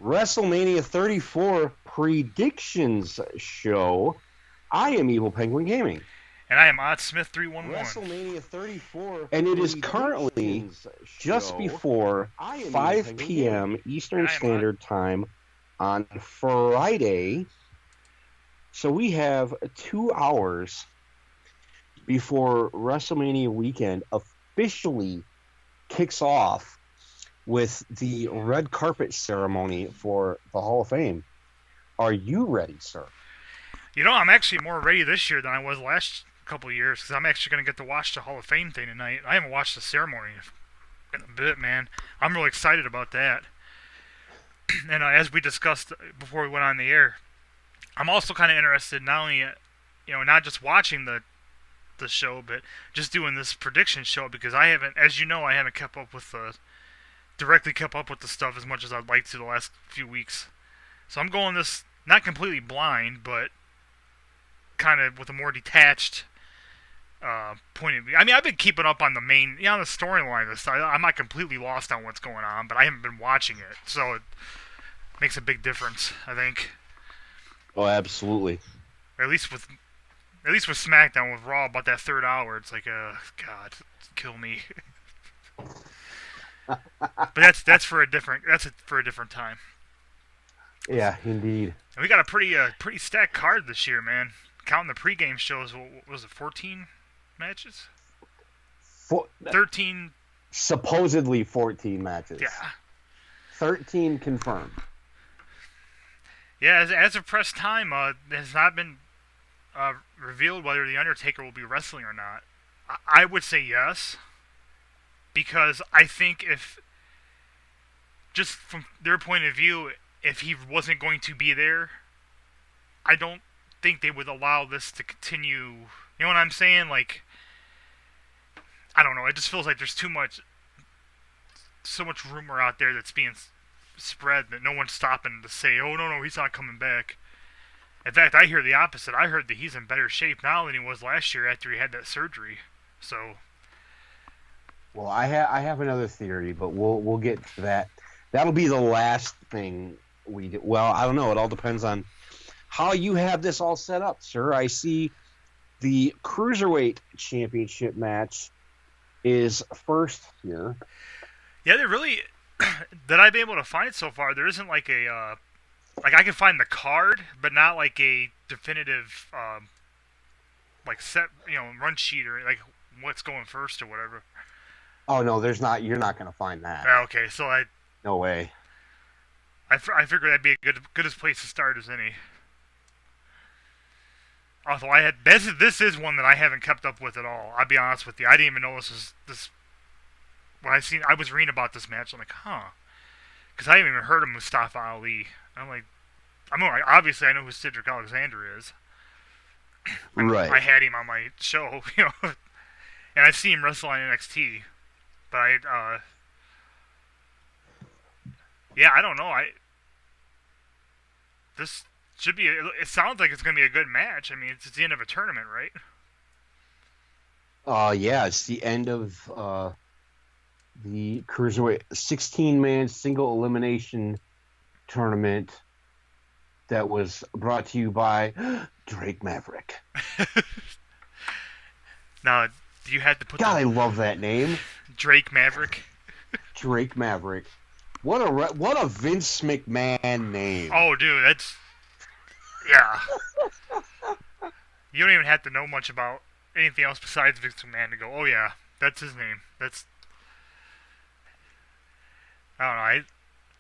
WrestleMania 34 predictions show. I am Evil Penguin Gaming. And I am OddSmith311. WrestleMania 34. And it is currently just before 5 p.m. Eastern Standard Time on Friday. So we have 2 hours before WrestleMania weekend officially kicks off with the red carpet ceremony for the Hall of Fame. Are you ready, sir? You know, I'm actually more ready this year than I was last couple of years because I'm actually going to get to watch the Hall of Fame thing tonight. I haven't watched the ceremony in a bit, man. I'm really excited about that. And as we discussed before we went on the air, I'm also kind of interested not only, not just watching the show, but just doing this prediction show because I haven't, as you know, I haven't directly kept up with the stuff as much as I'd like to the last few weeks. So I'm going this not completely blind, but kind of with a more detached point of view. I mean, I've been keeping up on the main, the storyline of this. I'm not completely lost on what's going on, but I haven't been watching it, so it makes a big difference, I think. Oh, absolutely. At least with SmackDown, with Raw, about that third hour, it's like, God, kill me. But that's for a different time. Yeah, indeed. And we got a pretty stacked card this year, man. Counting the pregame shows, what was it, 14 matches? 13. Supposedly 14 matches. Yeah. 13 confirmed. Yeah, as of press time, it has not been revealed whether The Undertaker will be wrestling or not. I would say yes, because I think if, just from their point of view, if he wasn't going to be there, I don't think they would allow this to continue. You know what I'm saying? Like, I don't know. It just feels like there's so much rumor out there that's being spread that no one's stopping to say, oh, no, he's not coming back. In fact, I hear the opposite. I heard that he's in better shape now than he was last year after he had that surgery. So, well, I have another theory, but we'll get to that. That'll be the last thing we do. Well, I don't know. It all depends on how you have this all set up, sir. I see the Cruiserweight Championship match is first here. Yeah, they really, that I've been able to find so far, there isn't like a, I can find the card, but not like a definitive, like set, run sheet or like what's going first or whatever. Oh, no, there's not. You're not going to find that. Okay, so no way. I figured that'd be a goodest place to start as any. Also, this is one that I haven't kept up with at all. I'll be honest with you. I didn't even know this. When I was reading about this match, I'm like, huh, because I haven't even heard of Mustafa Ali. I'm like, obviously I know who Cedric Alexander is. Right. I had him on my show, and I see him wrestle on NXT, but yeah, I don't know. This should be. It sounds like it's going to be a good match. I mean, it's the end of a tournament, right? Yeah, it's the end of the Cruiserweight 16-man single elimination tournament that was brought to you by Drake Maverick. Now, you had to put. God, I love that name. Drake Maverick. Drake Maverick. What a Vince McMahon name. Oh, dude, that's... Yeah. You don't even have to know much about anything else besides Vince McMahon to go, oh, yeah, that's his name. That's... I don't know.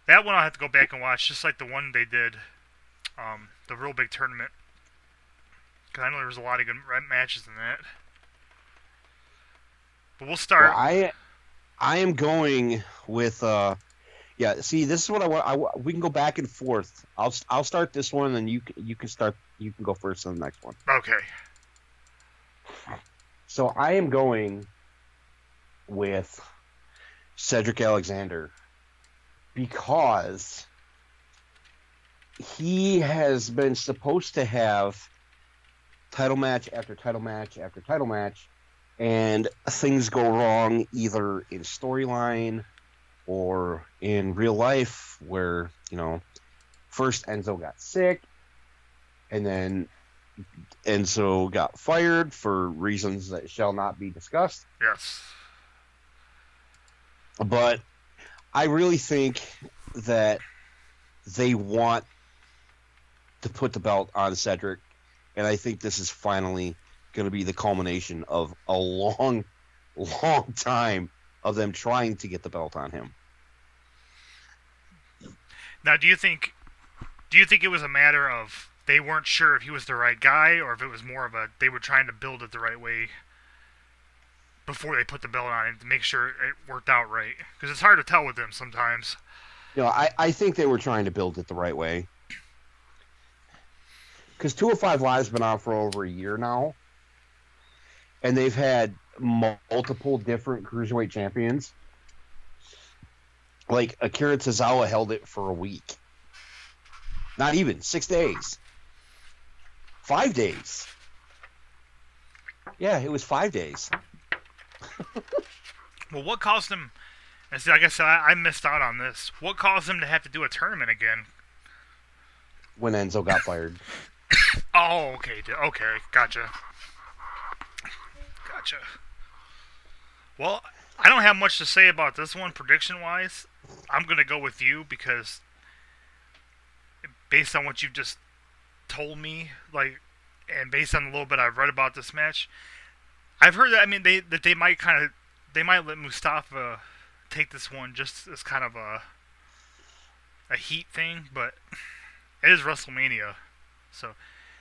That one I'll have to go back and watch, just like the one they did, the real big tournament. Because I know there was a lot of good matches in that. But we'll start... Well, I am going with... Yeah, see, this is what I want. We can go back and forth. I'll start this one, and then you can start. You can go first on the next one. Okay. So I am going with Cedric Alexander because he has been supposed to have title match after title match after title match, and things go wrong either in storyline or in real life where, first Enzo got sick and then Enzo got fired for reasons that shall not be discussed. Yes. But I really think that they want to put the belt on Cedric, and I think this is finally going to be the culmination of a long, long time of them trying to get the belt on him. Now, do you think it was a matter of they weren't sure if he was the right guy, or if it was more of they were trying to build it the right way before they put the belt on him to make sure it worked out right? Because it's hard to tell with them sometimes. I think they were trying to build it the right way. Because 205 Live's been on for over a year now, and they've had multiple different cruiserweight champions. Like, Akira Tozawa held it for a week. Not even 6 days. 5 days. Yeah, it was 5 days. Well, what caused him? And see, like I said, I missed out on this. What caused him to have to do a tournament again? When Enzo got fired. Oh, okay, gotcha. Well, I don't have much to say about this one prediction-wise. I'm gonna go with you because, based on what you've just told me, and based on a little bit I've read about this match, I've heard that they might let Mustafa take this one just as kind of a heat thing, but it is WrestleMania, so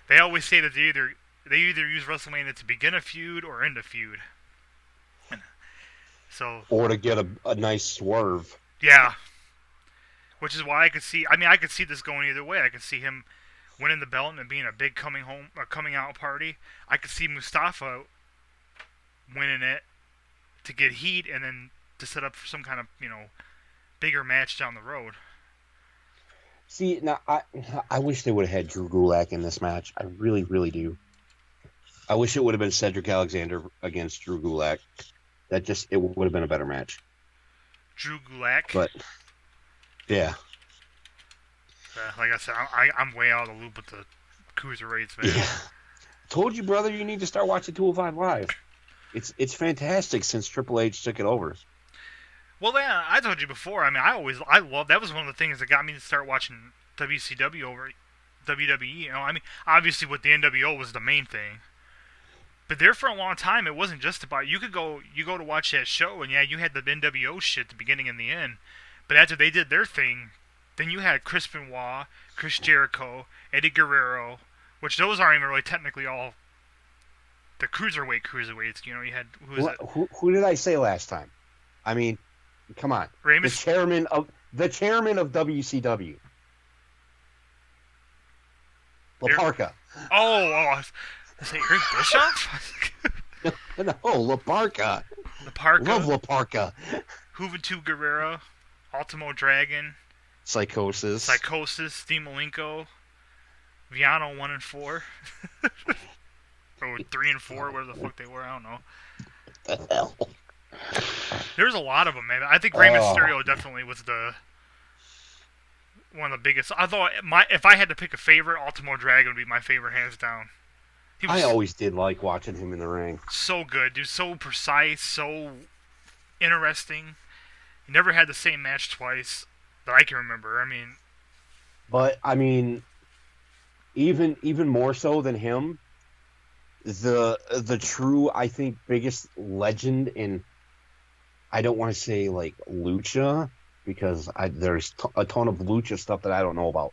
they always say that they either use WrestleMania to begin a feud or end a feud. So, or to get a nice swerve. Yeah. Which is why I could see this going either way. I could see him winning the belt and it being a big coming out party. I could see Mustafa winning it to get heat and then to set up for some kind of, bigger match down the road. See, now I wish they would have had Drew Gulak in this match. I really, really do. I wish it would have been Cedric Alexander against Drew Gulak. It would have been a better match. Drew Gulak? But, yeah. Like I said, I'm way out of the loop with the cruiserweights, man. Yeah. Told you, brother, you need to start watching 205 Live. It's fantastic since Triple H took it over. Well, yeah, I told you before. I love that was one of the things that got me to start watching WCW over WWE. Obviously, with the NWO was the main thing. But there for a long time, it wasn't just about you go to watch that show, and yeah, you had the NWO shit, the beginning and the end. But after they did their thing, then you had Chris Benoit, Chris Jericho, Eddie Guerrero, which those aren't even really technically all the cruiserweights. You had who did I say last time? Come on, Ramus? the chairman of WCW, Laparca. I say Eric Bischoff? No, Laparca. Laparca. Love Laparca. Juventud Guerrero, Ultimo Dragon, Psychosis, Steve Malenko, Viano 1 and 4, or 3 and 4, whatever the fuck they were. I don't know. What the hell? There's a lot of them, man. I think Rey Mysterio definitely was one of the biggest. I thought if I had to pick a favorite, Ultimo Dragon would be my favorite, hands down. I always did like watching him in the ring. So good, dude. So precise, so interesting. He never had the same match twice that I can remember. But even more so than him, the true, I think, biggest legend in, I don't want to say like lucha, because there's a ton of lucha stuff that I don't know about.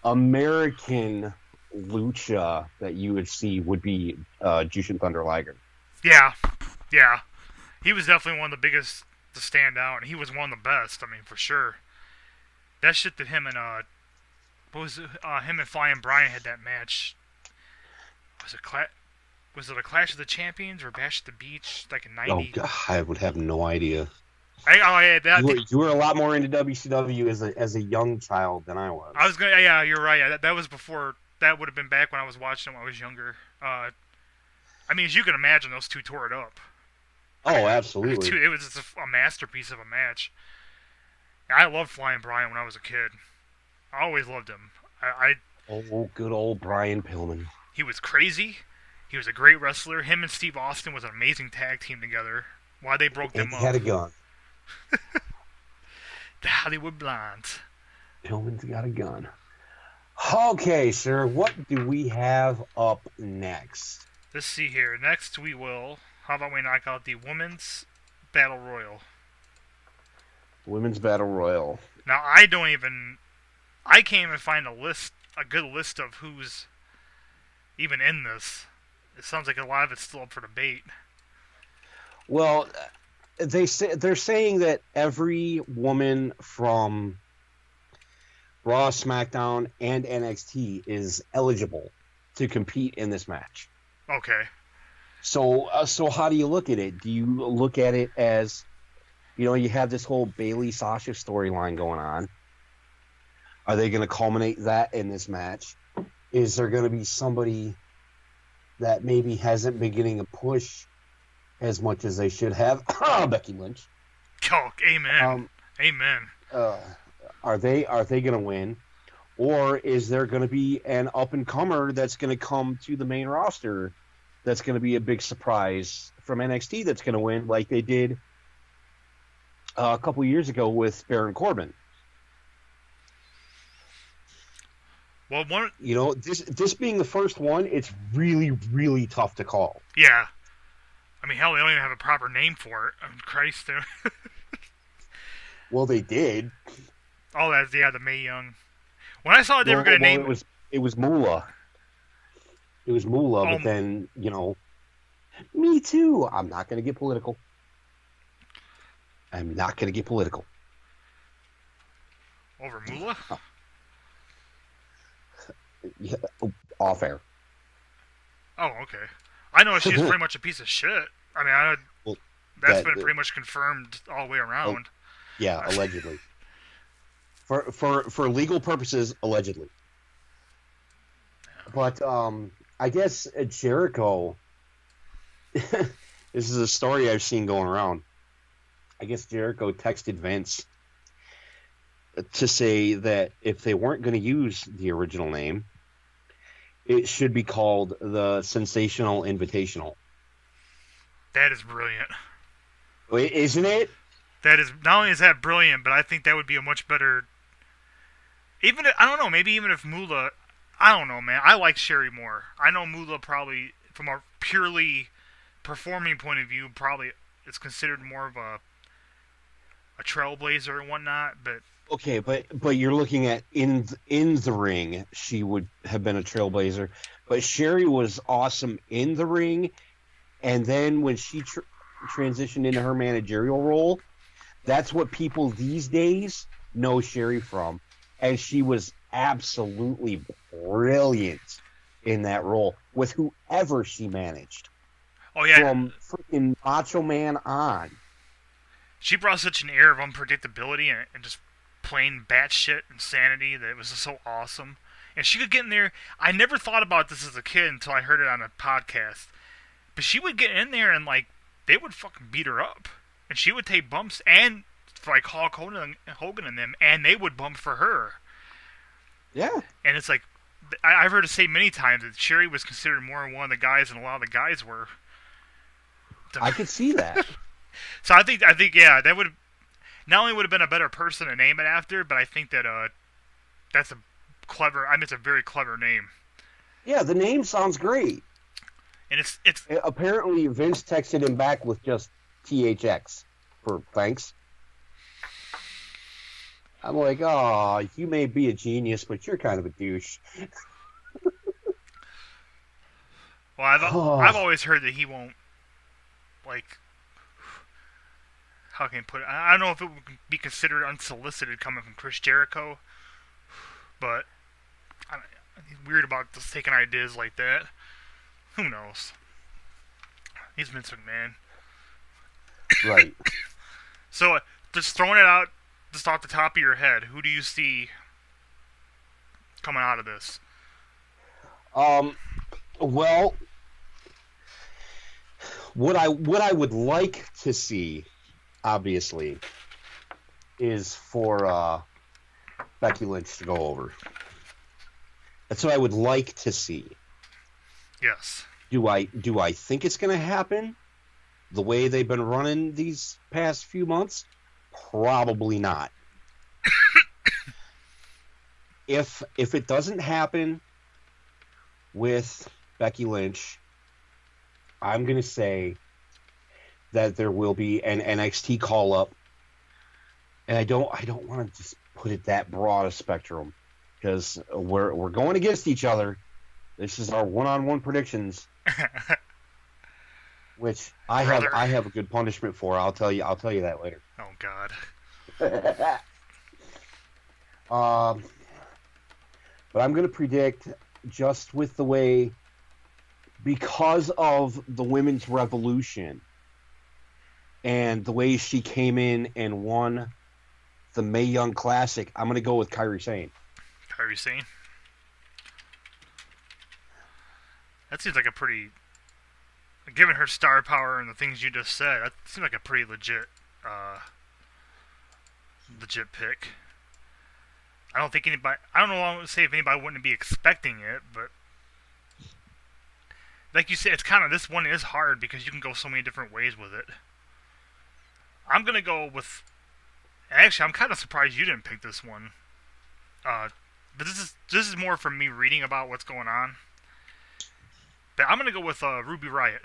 American lucha that you would see would be Jushin Thunder Liger. Yeah. He was definitely one of the biggest to stand out, and he was one of the best, for sure. That shit that him and him and Flying Brian had that match. Was it a Clash of the Champions or Bash at the Beach, like in 90? Oh, God, I would have no idea. You were a lot more into WCW as a young child than I was. Yeah, you're right. That was before. That would have been back when I was watching when I was younger. As you can imagine, those two tore it up. Oh, absolutely. It was just a masterpiece of a match. I loved Flying Brian when I was a kid. I always loved him. Oh, good old Brian Pillman. He was crazy. He was a great wrestler. Him and Steve Austin was an amazing tag team together. Why they broke them up. He had a gun. The Hollywood Blondes. Pillman's got a gun. Okay, sir. What do we have up next? Let's see here. Next we will... How about we knock out the Women's Battle Royal? Women's Battle Royal. Now, I can't even find a good list of who's even in this. It sounds like a lot of it's still up for debate. Well, they're saying that every woman from Raw, SmackDown, and NXT is eligible to compete in this match. Okay. So how do you look at it? Do you look at it as, you have this whole Bayley-Sasha storyline going on. Are they going to culminate that in this match? Is there going to be somebody that maybe hasn't been getting a push as much as they should have? Becky Lynch. Oh, amen. Amen. Are they going to win? Or is there going to be an up-and-comer that's going to come to the main roster that's going to be a big surprise from NXT that's going to win like they did a couple years ago with Baron Corbin? Well, this being the first one, it's really, really tough to call. Yeah. I mean, hell, they don't even have a proper name for it. Christ. Well, they did. Oh, the Mae Young. When I saw they were going to name... It was Moolah. It was Moolah, but then, me too. I'm not going to get political. Over Moolah? Yeah, off air. Oh, okay. I know she's pretty much a piece of shit. I mean, that's been pretty much confirmed all the way around. Yeah, allegedly. For legal purposes, allegedly. But I guess Jericho. This is a story I've seen going around. I guess Jericho texted Vince to say that if they weren't going to use the original name, it should be called the Sensational Invitational. That is brilliant. Wait, isn't it? That is, not only is that brilliant, but I think that would be a much better... I don't know, maybe even if Moolah... I don't know, man. I like Sherry more. I know Moolah probably, from a purely performing point of view, probably is considered more of a trailblazer and whatnot, but... Okay, but you're looking at in the ring, she would have been a trailblazer. But Sherry was awesome in the ring, and then when she transitioned into her managerial role, that's what people these days know Sherry from. And she was absolutely brilliant in that role with whoever she managed. Oh, yeah. From freaking Macho Man on. She brought such an air of unpredictability and just plain batshit insanity that it was just so awesome. And she could get in there. I never thought about this as a kid until I heard it on a podcast. But she would get in there and, they would fucking beat her up. And she would take bumps, and, Hulk Hogan and them, and they would bump for her. Yeah. And it's I've heard it say many times that Sherry was considered more one of the guys than a lot of the guys were. I could see that. So I think, yeah, that would not only would have been a better person to name it after, but I think that that's a clever. It's a very clever name. Yeah, the name sounds great. And it's apparently Vince texted him back with just THX for thanks. I'm like, oh, you may be a genius, but you're kind of a douche. Well, I've always heard that he won't, how can I put it? I don't know if it would be considered unsolicited coming from Chris Jericho, but he's weird about just taking ideas like that. Who knows? He's Vince McMahon. Right. So, just throwing it out, just off the top of your head, who do you see coming out of this? Well, what I would like to see, obviously, is for Becky Lynch to go over. That's what I would like to see. Yes. Do I think it's going to happen the way they've been running these past few months? Probably not. If it doesn't happen with Becky Lynch, I'm going to say that there will be an NXT call-up. And I don't want to just put it that broad a spectrum, because we're going against each other. This is our one-on-one predictions, which I have a good punishment for. I'll tell you that later. Oh God. But I'm going to predict, just with the way, because of the women's revolution and the way she came in and won the Mae Young Classic, I'm going to go with Kairi Sane. Kairi Sane? That seems like a pretty... Given her star power and the things you just said, that seems like a pretty legit pick. I don't think anybody... I don't know what I would say if anybody wouldn't be expecting it, but... Like you said, it's kind of... This one is hard because you can go so many different ways with it. I'm going to go with... Actually, I'm kind of surprised you didn't pick this one. But this is more from me reading about what's going on. But I'm going to go with Ruby Riott.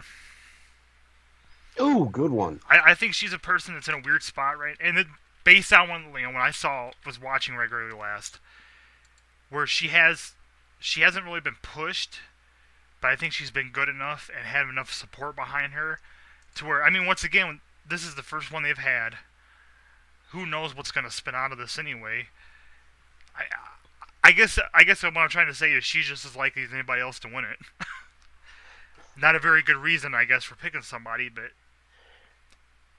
Ooh, good one. I think she's a person that's in a weird spot, right? And based on when I was watching regularly last, where she hasn't really been pushed, but I think she's been good enough and had enough support behind her to where, I mean, once again, this is the first one they've had. Who knows what's going to spin out of this anyway? I guess what I'm trying to say is she's just as likely as anybody else to win it. Not a very good reason, I guess, for picking somebody, but...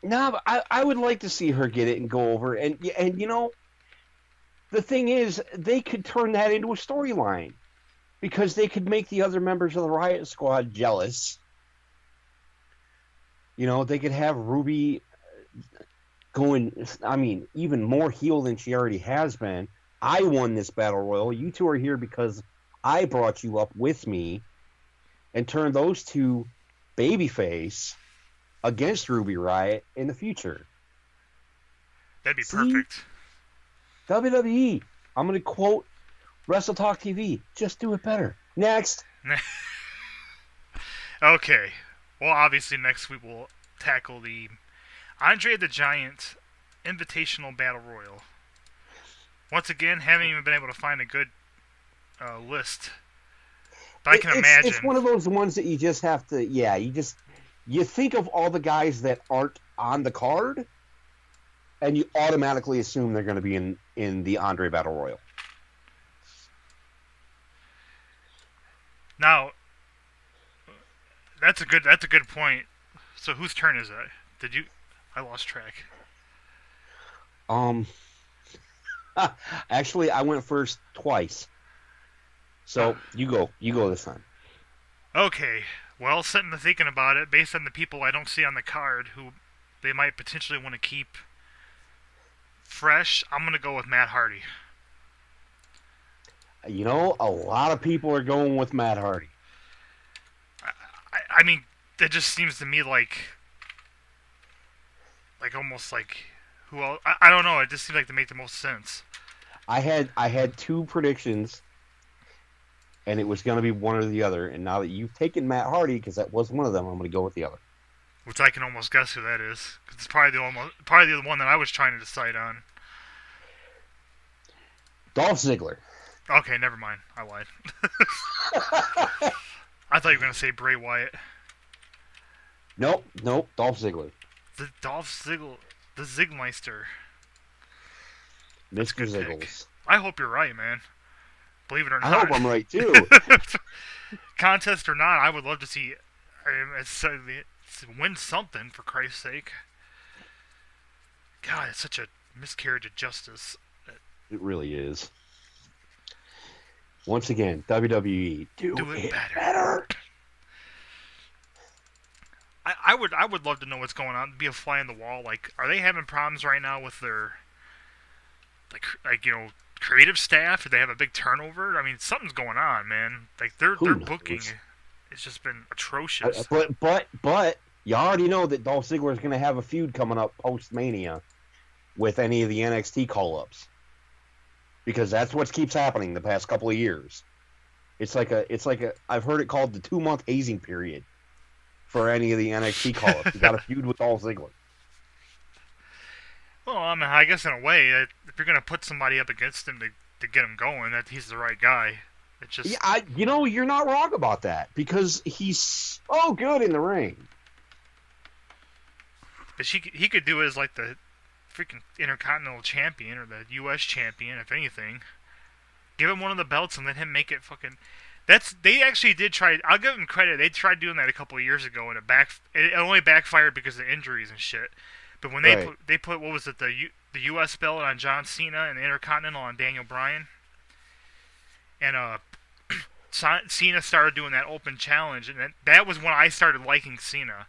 No, but I would like to see her get it and go over. And you know, the thing is, they could turn that into a storyline. Because they could make the other members of the Riot Squad jealous. You know, they could have Ruby going, I mean, even more heel than she already has been. I won this Battle Royal. You two are here because I brought you up with me. And turn those two babyface against Ruby Riott in the future. That'd be perfect. WWE. I'm going to quote Wrestle Talk TV. Just do it better. Next. Okay. Well, obviously next we will tackle the Andre the Giant Invitational Battle Royal. Once again, haven't even been able to find a good list. But I can imagine. It's one of those ones that you just have to, you think of all the guys that aren't on the card, and you automatically assume they're going to be in the Andre Battle Royal. Now, that's a good point. So whose turn is that? I lost track. Actually, I went first twice. So, you go this time. Okay. Well, sitting and thinking about it, based on the people I don't see on the card who they might potentially want to keep fresh, I'm going to go with Matt Hardy. You know, a lot of people are going with Matt Hardy. I mean, that just seems to me like almost like who else? I don't know. It just seems like they make the most sense. I had two predictions. And it was going to be one or the other. And now that you've taken Matt Hardy, because that was one of them, I'm going to go with the other. Which I can almost guess who that is. Because it's probably the one that I was trying to decide on. Dolph Ziggler. Okay, never mind. I lied. I thought you were going to say Bray Wyatt. Nope. Dolph Ziggler. The Dolph Ziggler. The Zigmeister. Mr. Ziggles. I hope you're right, man. Believe it or not. I hope I'm right, too. Contest or not, I would love to see win something, for Christ's sake. God, it's such a miscarriage of justice. It really is. Once again, WWE, do it better. I would love to know what's going on. Be a fly on the wall. Like, are they having problems right now with their like creative staff? Do they have a big turnover? I mean, something's going on, man. Like their booking, it's just been atrocious. But you already know that Dolph Ziggler is going to have a feud coming up post Mania with any of the NXT call-ups, because that's what keeps happening the past couple of years. It's like a I've heard it called the 2-month hazing period for any of the NXT call-ups. You got a feud with Dolph Ziggler. Well, I mean, I guess in a way, if you're going to put somebody up against him to get him going, that he's the right guy. It's just you're not wrong about that, because he's so good in the ring. But he could do it as like the freaking Intercontinental Champion or the U.S. Champion, if anything. Give him one of the belts and let him make it fucking. They actually did try. I'll give them credit. They tried doing that a couple of years ago, and it only backfired because of injuries and shit. But when they put what was it, the U.S. belt on John Cena and the Intercontinental on Daniel Bryan, and Cena started doing that open challenge, and that was when I started liking Cena,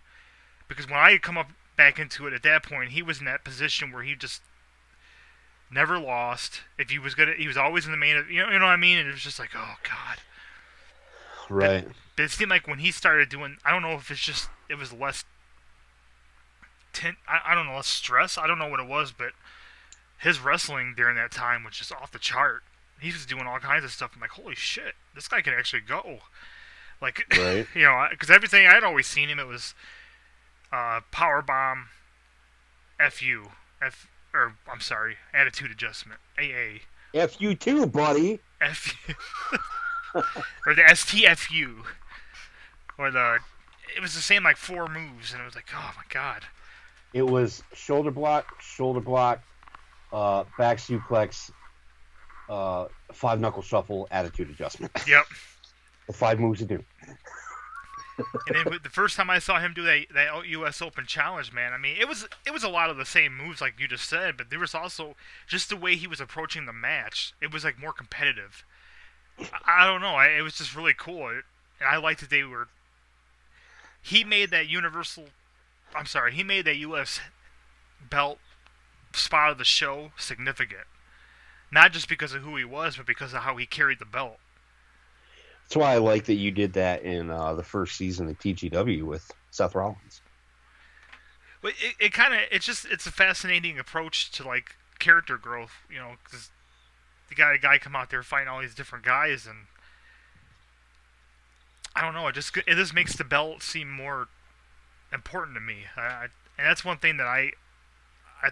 because when I had come up back into it at that point, he was in that position where he just never lost. If he was he was always in the main. You know what I mean? And it was just like, oh god. Right. But it seemed like when he started doing, I don't know if it was less. I don't know, less stress. I don't know what it was, but his wrestling during that time was just off the chart. He was doing all kinds of stuff. I'm like, holy shit, this guy can actually go. Like, right. Because everything I'd always seen him, it was powerbomb, I'm sorry, attitude adjustment, AA. FU too, buddy. FU. Or the STFU. Or it was the same like 4 moves, and it was like, oh my god. It was shoulder block, back suplex, 5-knuckle shuffle, attitude adjustment. Yep. The 5 moves to do. And then the first time I saw him do that U.S. Open Challenge, man, I mean, it was a lot of the same moves like you just said, but there was also just the way he was approaching the match. It was like more competitive. I don't know. It was just really cool, and I liked that he made that he made that U.S. belt spot of the show significant. Not just because of who he was, but because of how he carried the belt. That's why I like that you did that in the first season of TGW with Seth Rollins. But it's a fascinating approach to like character growth, because you got a guy come out there fighting all these different guys, and I don't know, it just makes the belt seem more important to me. And that's one thing that I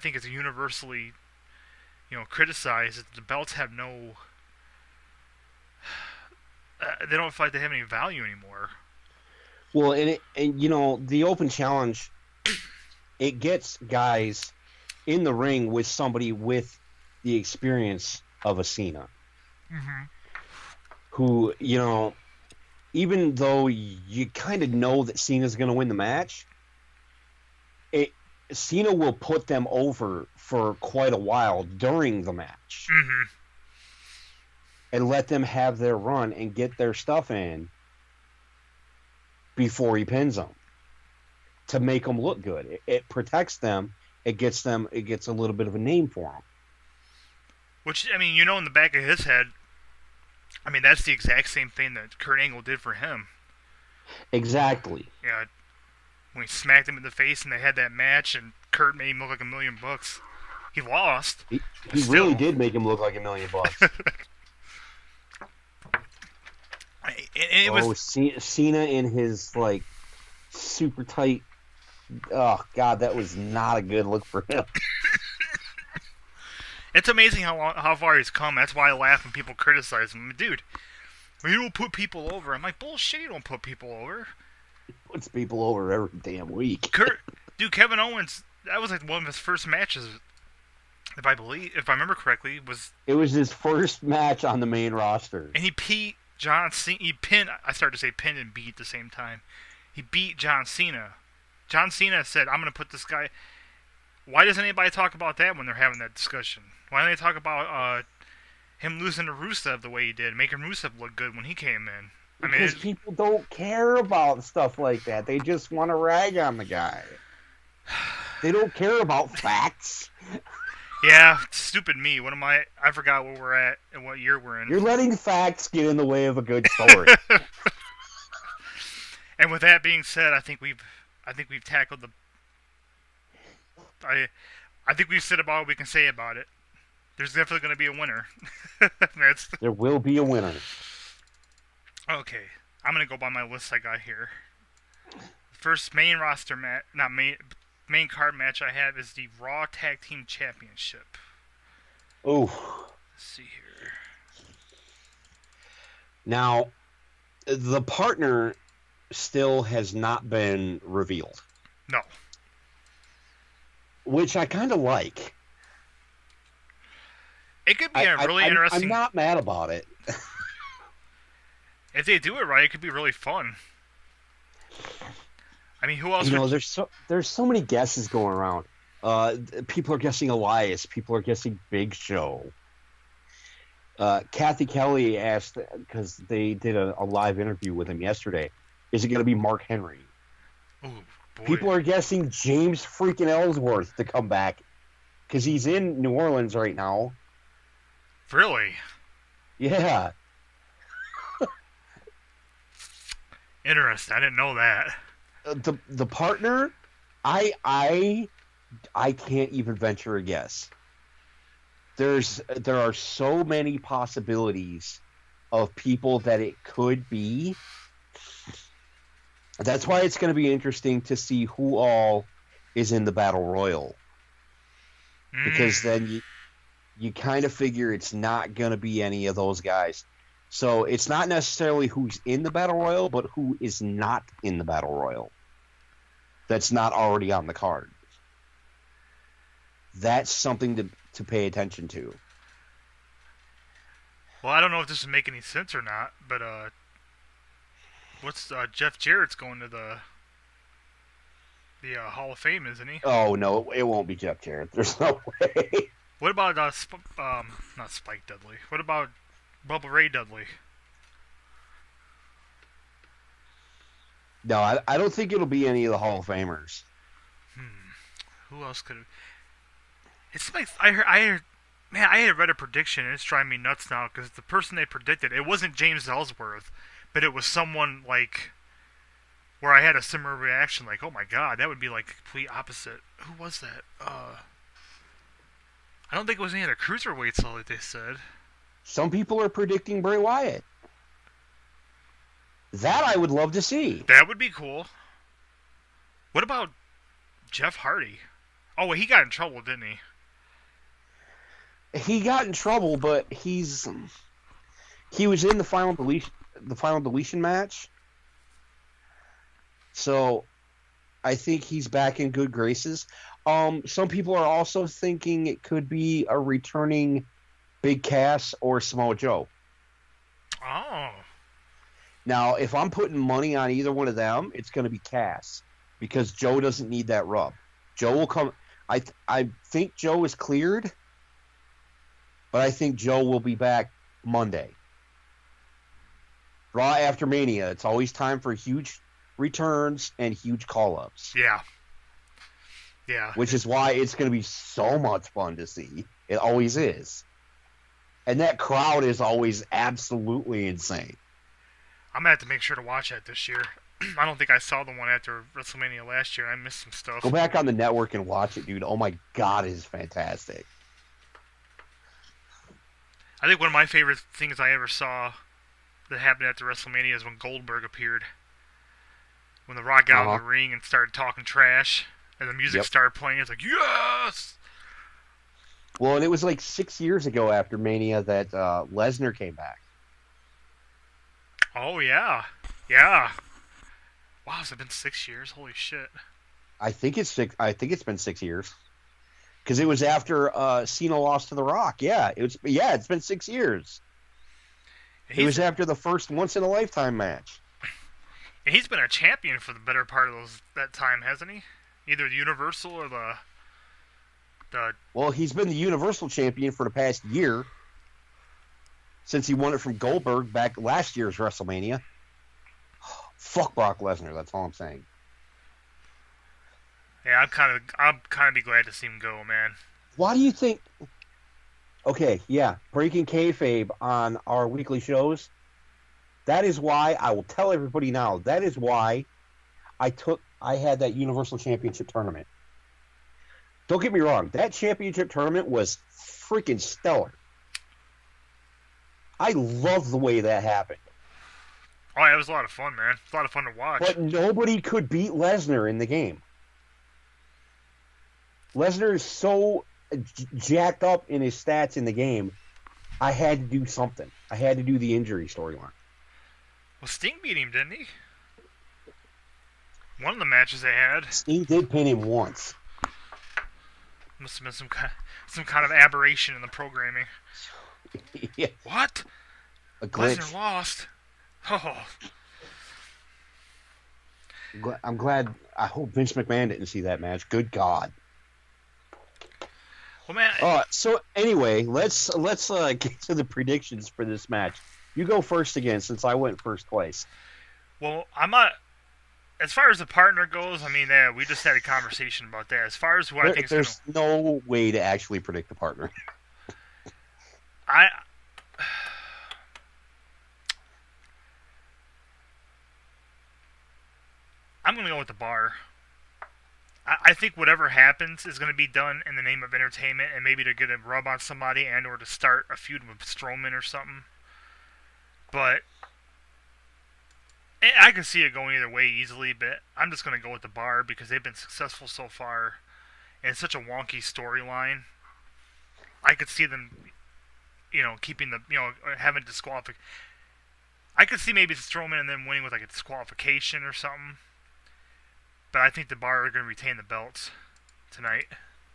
think is universally, criticized, is that the belts have no. They don't feel like they have any value anymore. Well, and the open challenge, it gets guys in the ring with somebody with the experience of a Cena. Mm-hmm. Who, even though you kind of know that Cena's going to win the match, Cena will put them over for quite a while during the match. Mm-hmm. And let them have their run and get their stuff in before he pins them, to make them look good. It protects them. It gets a little bit of a name for them. Which, I mean, in the back of his head, I mean, that's the exact same thing that Kurt Angle did for him. Exactly. Yeah. When he smacked him in the face and they had that match and Kurt made him look like $1 million. He lost. He really did make him look like $1 million. It was Cena in his like super tight. Oh god, that was not a good look for him. It's amazing how far he's come. That's why I laugh when people criticize him. Dude, he don't put people over. I'm like, bullshit. You don't put people over. He puts people over every damn week. Dude, Kevin Owens. That was like one of his first matches. If I remember correctly, it was his first match on the main roster, and he beat John Cena. I started to say pin and beat at the same time. He beat John Cena. John Cena said, I'm going to put this guy. Why doesn't anybody talk about that when they're having that discussion? Why don't they talk about him losing to Rusev the way he did, making Rusev look good when he came in? Because people don't care about stuff like that. They just want to rag on the guy. They don't care about facts. Yeah, stupid me. What am I? I forgot where we're at and what year we're in. You're letting facts get in the way of a good story. And with that being said, I think we've tackled the. I think we've said about what we can say about it. There's definitely going to be a winner. There will be a winner. Okay, I'm going to go by my list I got here. First main roster match, not main card match I have is the Raw Tag Team Championship. Oh. Let's see here. Now, the partner still has not been revealed. No. Which I kind of like. It could be really interesting. I'm not mad about it. If they do it right, it could be really fun. I mean, who else? You know, there's so many guesses going around. People are guessing Elias. People are guessing Big Show. Kathy Kelly asked, because they did a live interview with him yesterday, is it going to be Mark Henry? Ooh, boy. People are guessing James freaking Ellsworth to come back, because he's in New Orleans right now. Really? Yeah. Interesting. I didn't know that. The partner, I can't even venture a guess. There are so many possibilities of people that it could be. That's why it's going to be interesting to see who all is in the Battle Royal. Because then you kind of figure it's not going to be any of those guys. So it's not necessarily who's in the Battle Royal, but who is not in the Battle Royal. That's not already on the card. That's something to pay attention to. Well, I don't know if this would make any sense or not, but what's Jeff Jarrett's going to the Hall of Fame, isn't he? Oh no, it won't be Jeff Jarrett. There's no way. What about not Spike Dudley? What about Bubba Ray Dudley? No, I don't think it'll be any of the Hall of Famers. Who else could? It's like I heard, man, I had read a prediction, and it's driving me nuts now because the person they predicted, it wasn't James Ellsworth, but it was someone like where I had a similar reaction, like, oh my god, that would be like complete opposite. Who was that? I don't think it was any of the cruiserweights, like they said. Some people are predicting Bray Wyatt. That I would love to see. That would be cool. What about Jeff Hardy? Oh, well, he got in trouble, didn't he? He got in trouble, but he was in the final deletion match. So I think he's back in good graces. Some people are also thinking it could be a returning Big Cass or Samoa Joe. Oh. Now, if I'm putting money on either one of them, it's going to be Cass, because Joe doesn't need that rub. Joe will come. I think Joe is cleared, but I think Joe will be back Monday. Raw after Mania, it's always time for huge returns and huge call-ups. Yeah. Yeah. Which is why it's going to be so much fun to see. It always is. And that crowd is always absolutely insane. I'm going to have to make sure to watch that this year. I don't think I saw the one after WrestleMania last year. I missed some stuff. Go back on the network and watch it, dude. Oh my god, it is fantastic. I think one of my favorite things I ever saw that happened after WrestleMania is when Goldberg appeared. When The Rock got in the ring and started talking trash, and the music started playing, it's like, yes! Well, and it was like 6 years ago after Mania that Lesnar came back. Oh, yeah. Yeah. Wow, has it been 6 years? Holy shit. I think it's been 6 years. Because it was after Cena lost to The Rock. Yeah, it's been 6 years. It was after the first once-in-a-lifetime match. And he's been a champion for the better part of that time, hasn't he? Either the Universal or the... Well, he's been the Universal Champion for the past year. Since he won it from Goldberg back last year's WrestleMania. Fuck Brock Lesnar, that's all I'm saying. Yeah, I'm kind of be glad to see him go, man. Why do you think? Okay, yeah, breaking kayfabe on our weekly shows. That is why I will tell everybody now. That is why I had that Universal Championship tournament. Don't get me wrong. That championship tournament was freaking stellar. I love the way that happened. Oh, yeah, it was a lot of fun, man. It's a lot of fun to watch. But nobody could beat Lesnar in the game. Lesnar is so jacked up in his stats in the game. I had to do something. I had to do the injury storyline. Well, Sting beat him, didn't he? One of the matches they had. Sting did pin him once. Must have been some kind of aberration in the programming. Yeah. What? A glitch. Lesnar lost. Oh. I'm glad. I hope Vince McMahon didn't see that match. Good God. Well, man. So anyway, let's get to the predictions for this match. You go first again, since I went first place. Well, I'm not. As far as the partner goes, I mean, we just had a conversation about that. As far as who I think is there's no way to actually predict the partner. I'm going to go with the Bar. I think whatever happens is going to be done in the name of entertainment and maybe to get a rub on somebody and or to start a feud with Strowman or something. But I can see it going either way easily, but I'm just going to go with the Bar because they've been successful so far. And it's such a wonky storyline. I could see them, keeping having disqualification. I could see maybe Strowman and then winning with like a disqualification or something. But I think the Bar are going to retain the belts tonight,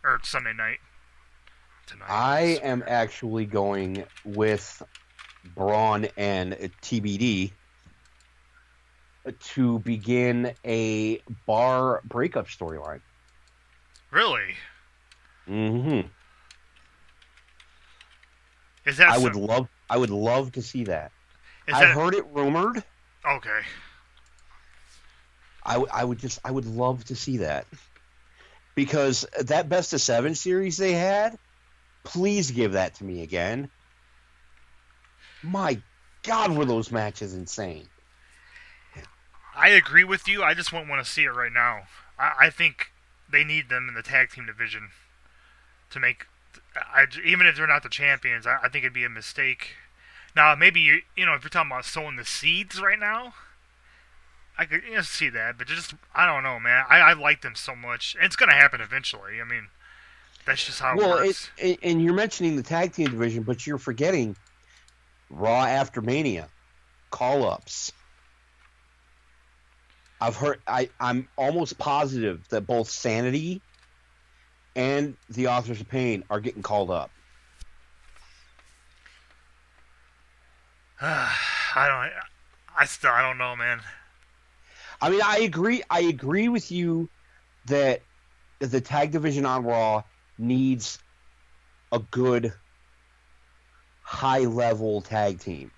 or Sunday night. Tonight. I am actually going with Braun and TBD to begin a Bar breakup storyline. Really? Mm-hmm. Is that? I would love to see that. I've heard it rumored. Okay. I would love to see that, because that Best of 7 series they had, please give that to me again. My God, were those matches insane. I agree with you. I just won't want to see it right now. I think they need them in the tag team division to make. Even if they're not the champions, I think it'd be a mistake. Now, maybe if you're talking about sowing the seeds right now, I could see that, but I don't know, man. I like them so much. And it's going to happen eventually. I mean, that's just how it works. And you're mentioning the tag team division, but you're forgetting Raw after Mania, call-ups. I've heard. I'm almost positive that both Sanity and the Authors of Pain are getting called up. I don't know, man. I mean, I agree with you that the tag division on Raw needs a good high-level tag team,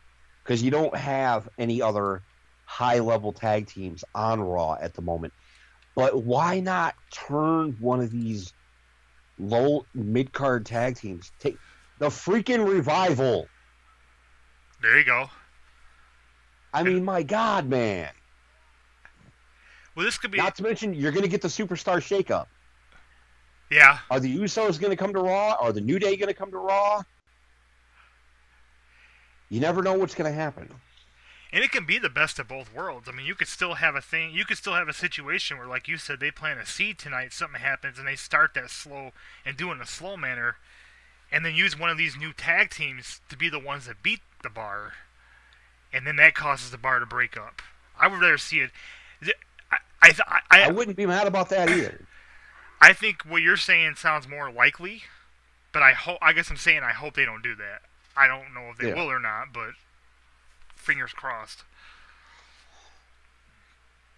because you don't have any other high-level tag teams on Raw at the moment. But why not turn one of these low mid-card tag teams? Take the freaking Revival. There you go. I mean, my God, man. Well, this could be... Not to mention, you're going to get the Superstar shakeup. Yeah. Are the Usos going to come to Raw? Are the New Day going to come to Raw? You never know what's going to happen. And it can be the best of both worlds. I mean, you could still have a thing. You could still have a situation where, like you said, they plant a seed tonight, something happens, and they start that slow and do it in a slow manner, and then use one of these new tag teams to be the ones that beat the Bar, and then that causes the Bar to break up. I would rather see it. I wouldn't be mad about that either. I think what you're saying sounds more likely, but I guess I'm saying I hope they don't do that. I don't know if they will or not, but fingers crossed.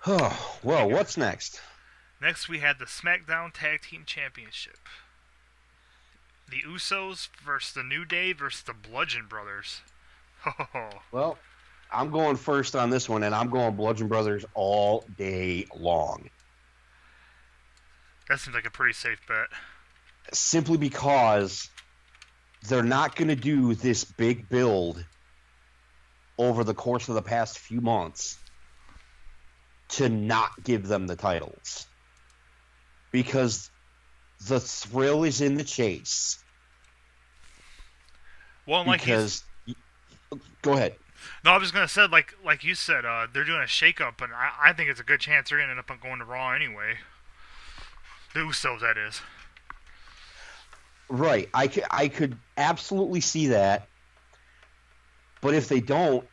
Oh, well, what's next? Next, we had the SmackDown Tag Team Championship. The Usos versus the New Day versus the Bludgeon Brothers. Well, I'm going first on this one, and I'm going Bludgeon Brothers all day long. That seems like a pretty safe bet. simply because they're not going to do this big build over the course of the past few months to not give them the titles. Because the thrill is in the chase. Well, go ahead. No, I was going to say, like you said, they're doing a shakeup, and I think it's a good chance they're going to end up going to Raw anyway. The Usos, that is. Right. I could absolutely see that. But if they don't,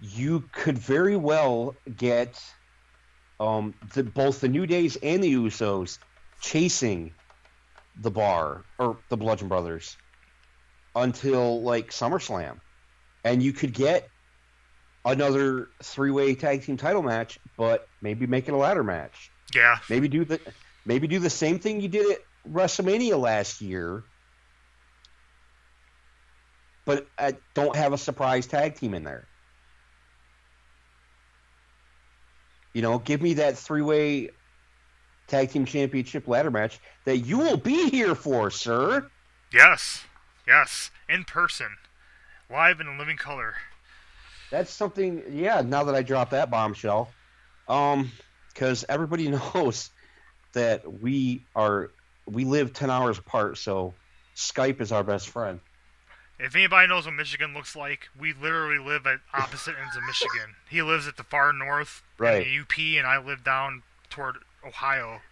you could very well get both the New Days and the Usos chasing the Bar, or the Bludgeon Brothers, until, like, SummerSlam. And you could get another 3-way tag team title match, but maybe make it a ladder match. Yeah. Maybe do the same thing you did at WrestleMania last year, but don't have a surprise tag team in there. You know, give me that 3-way tag team championship ladder match that you will be here for, sir. Yes. In person. Live in living color. That's something, yeah, now that I dropped that bombshell. Because everybody knows that we live 10 hours apart, so Skype is our best friend. If anybody knows what Michigan looks like, we literally live at opposite ends of Michigan. He lives at the far north, right, in the UP, and I live down toward Ohio.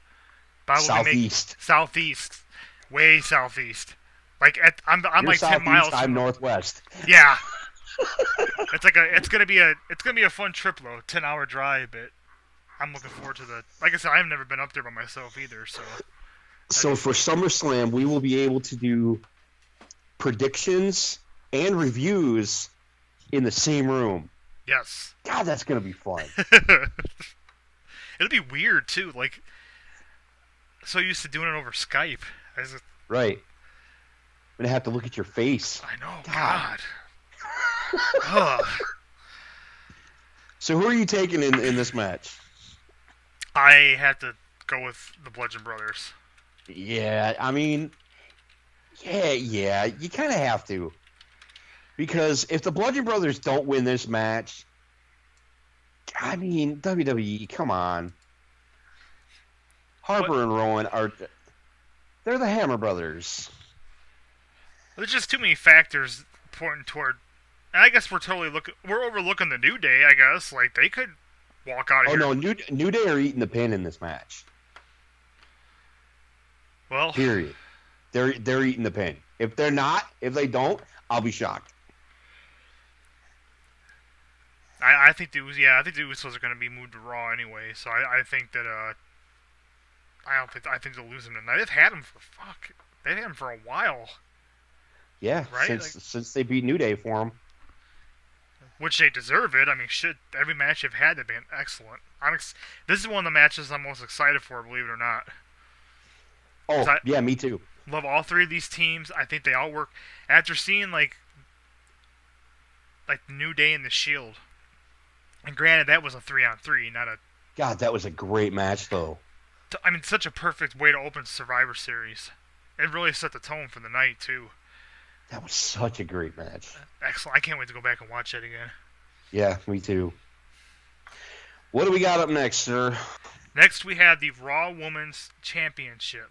Southeast. Southeast. Way southeast. Like I'm You're like 10 miles. I'm northwest. Yeah. It's gonna be a fun trip though, 10-hour drive, but I'm looking forward to like I said, I've never been up there by myself either, so. So for SummerSlam, we will be able to do predictions and reviews in the same room. Yes. God, that's gonna be fun. It'll be weird too, like so used to doing it over Skype. Right. I'm gonna have to look at your face. I know, God. So who are you taking in this match? I had to go with the Bludgeon Brothers. Yeah, I mean, yeah, you kind of have to. Because if the Bludgeon Brothers don't win this match, I mean, WWE, come on. Harper and Rowan they're the Hammer Brothers. There's just too many factors pointing toward. And I guess we're overlooking the New Day. I guess like they could walk out of here. Oh no, New Day are eating the pin in this match. Well, period. They're eating the pin. If they don't, I'll be shocked. I think the Usos are going to be moved to Raw anyway. So I think that I think they'll lose them tonight. They've had them for a while. Yeah, right? Since they beat New Day for them. Which they deserve it. I mean, every match they've had, they've been excellent. This is one of the matches I'm most excited for, believe it or not. Oh, yeah, me too. Love all three of these teams. I think they all work. After seeing like the New Day and the Shield, and granted that was a 3-on-3, not a. God, that was a great match, though. I mean, such a perfect way to open Survivor Series. It really set the tone for the night too. That was such a great match. Excellent. I can't wait to go back and watch it again. Yeah, me too. What do we got up next, sir? Next, we have the Raw Women's Championship.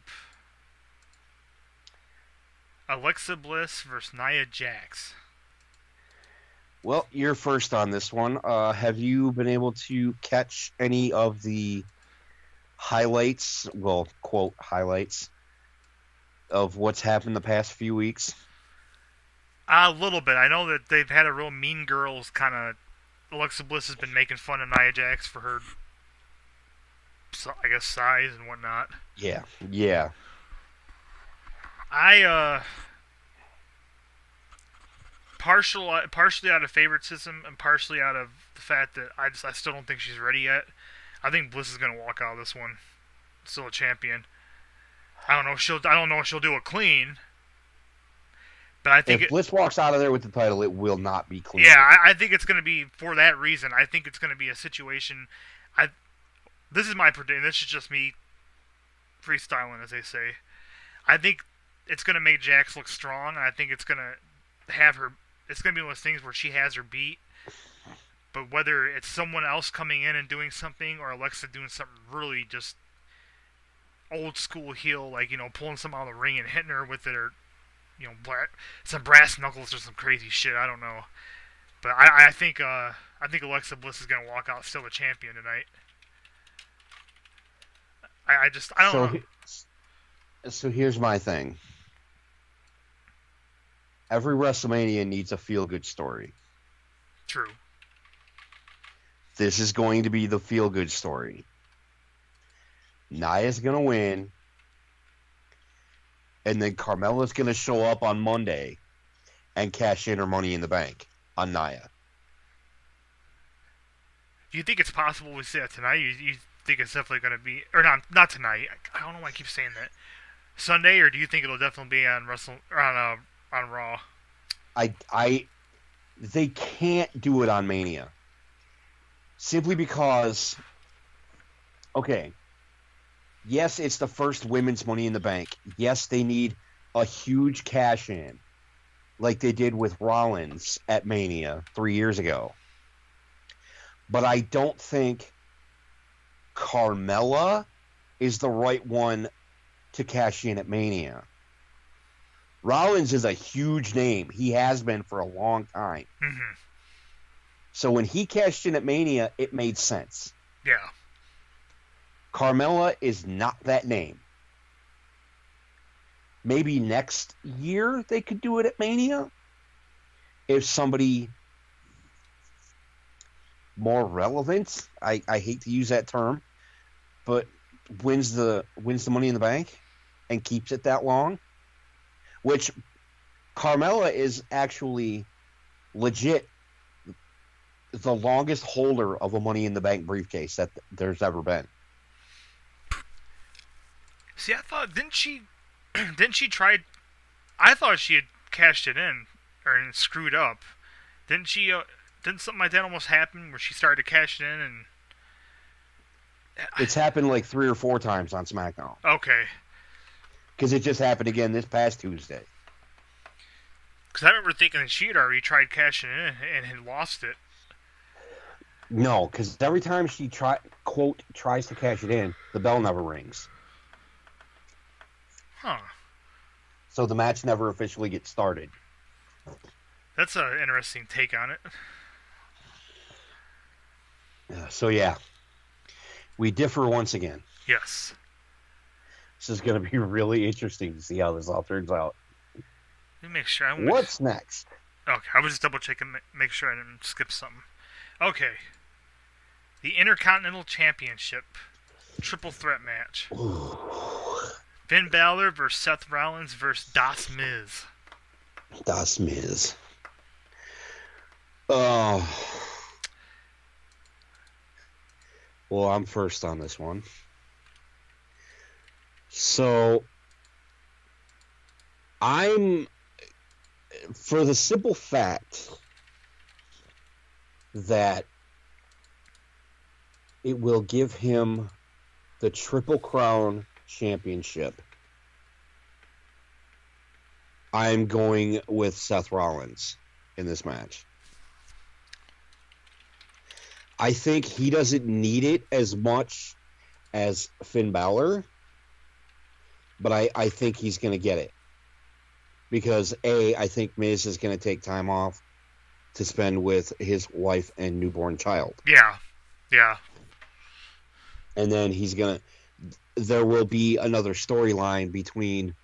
Alexa Bliss versus Nia Jax. Well, you're first on this one. Have you been able to catch any of the highlights, well, quote, highlights, of what's happened the past few weeks? A little bit. I know that they've had a real Mean Girls kind of... Alexa Bliss has been making fun of Nia Jax for her, I guess, size and whatnot. Yeah. Partially out of favoritism and partially out of the fact that I still don't think she's ready yet. I think Bliss is going to walk out of this one still a champion. I don't know if she'll do it clean. But I think if Bliss walks out of there with the title, it will not be clean. Yeah, I think it's going to be for that reason. I think it's going to be a situation. This is my prediction. This is just me freestyling, as they say. I think it's going to make Jax look strong. I think it's going to have her. It's going to be one of those things where she has her beat. But whether it's someone else coming in and doing something, or Alexa doing something really just old school heel, like, you know, pulling something out of the ring and hitting her with it, or, you know, some brass knuckles or some crazy shit. I don't know. But I think Alexa Bliss is going to walk out still the champion tonight. I don't know. So here's my thing. Every WrestleMania needs a feel-good story. True. This is going to be the feel-good story. Nia's going to win. And then Carmella's going to show up on Monday and cash in her Money in the Bank on Nia. Do you think it's possible we see that tonight? You think it's definitely going to be... Or not tonight. I don't know why I keep saying that. Sunday, or do you think it'll definitely be on on Raw? They can't do it on Mania. Simply because, okay, yes, it's the first women's Money in the Bank. Yes, they need a huge cash in, like they did with Rollins at Mania 3 years ago. But I don't think Carmella is the right one to cash in at Mania. Rollins is a huge name. He has been for a long time. Mm-hmm. So when he cashed in at Mania, it made sense. Yeah. Carmella is not that name. Maybe next year they could do it at Mania. If somebody more relevant, I hate to use that term, but wins the Money in the Bank and keeps it that long. Which Carmella is actually legit the longest holder of a Money in the Bank briefcase that there's ever been. See, I thought didn't she try? I thought she had cashed it in or screwed up. Didn't she? Didn't something like that almost happen where she started to cash it in and? It's happened like 3 or 4 times on SmackDown. Okay. Because it just happened again this past Tuesday. Because I remember thinking that she had already tried cashing it in and had lost it. No, because every time she tries to cash it in, the bell never rings. Huh. So the match never officially gets started. That's an interesting take on it. So yeah, we differ once again. Yes. This is going to be really interesting to see how this all turns out. Let me make sure. What's next? Okay, I was just double checking, make sure I didn't skip something. Okay. The Intercontinental Championship Triple Threat match. Ooh. Finn Balor versus Seth Rollins versus Das Miz. Das Miz. Oh. Well, I'm first on this one. So, I'm, for the simple fact that it will give him the Triple Crown Championship, I'm going with Seth Rollins in this match. I think he doesn't need it as much as Finn Balor, but I think he's going to get it. Because, I think Miz is going to take time off to spend with his wife and newborn child. Yeah. Yeah. And then there will be another storyline between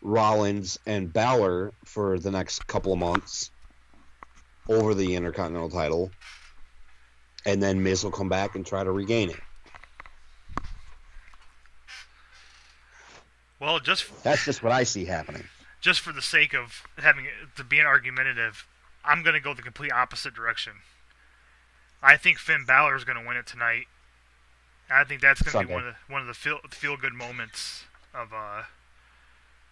Rollins and Balor for the next couple of months over the Intercontinental title. And then Miz will come back and try to regain it. Well, that's just what I see happening. Just for the sake of having it to be argumentative, I'm going to go the complete opposite direction. I think Finn Balor is going to win it tonight. I think that's going to be one of the feel good moments of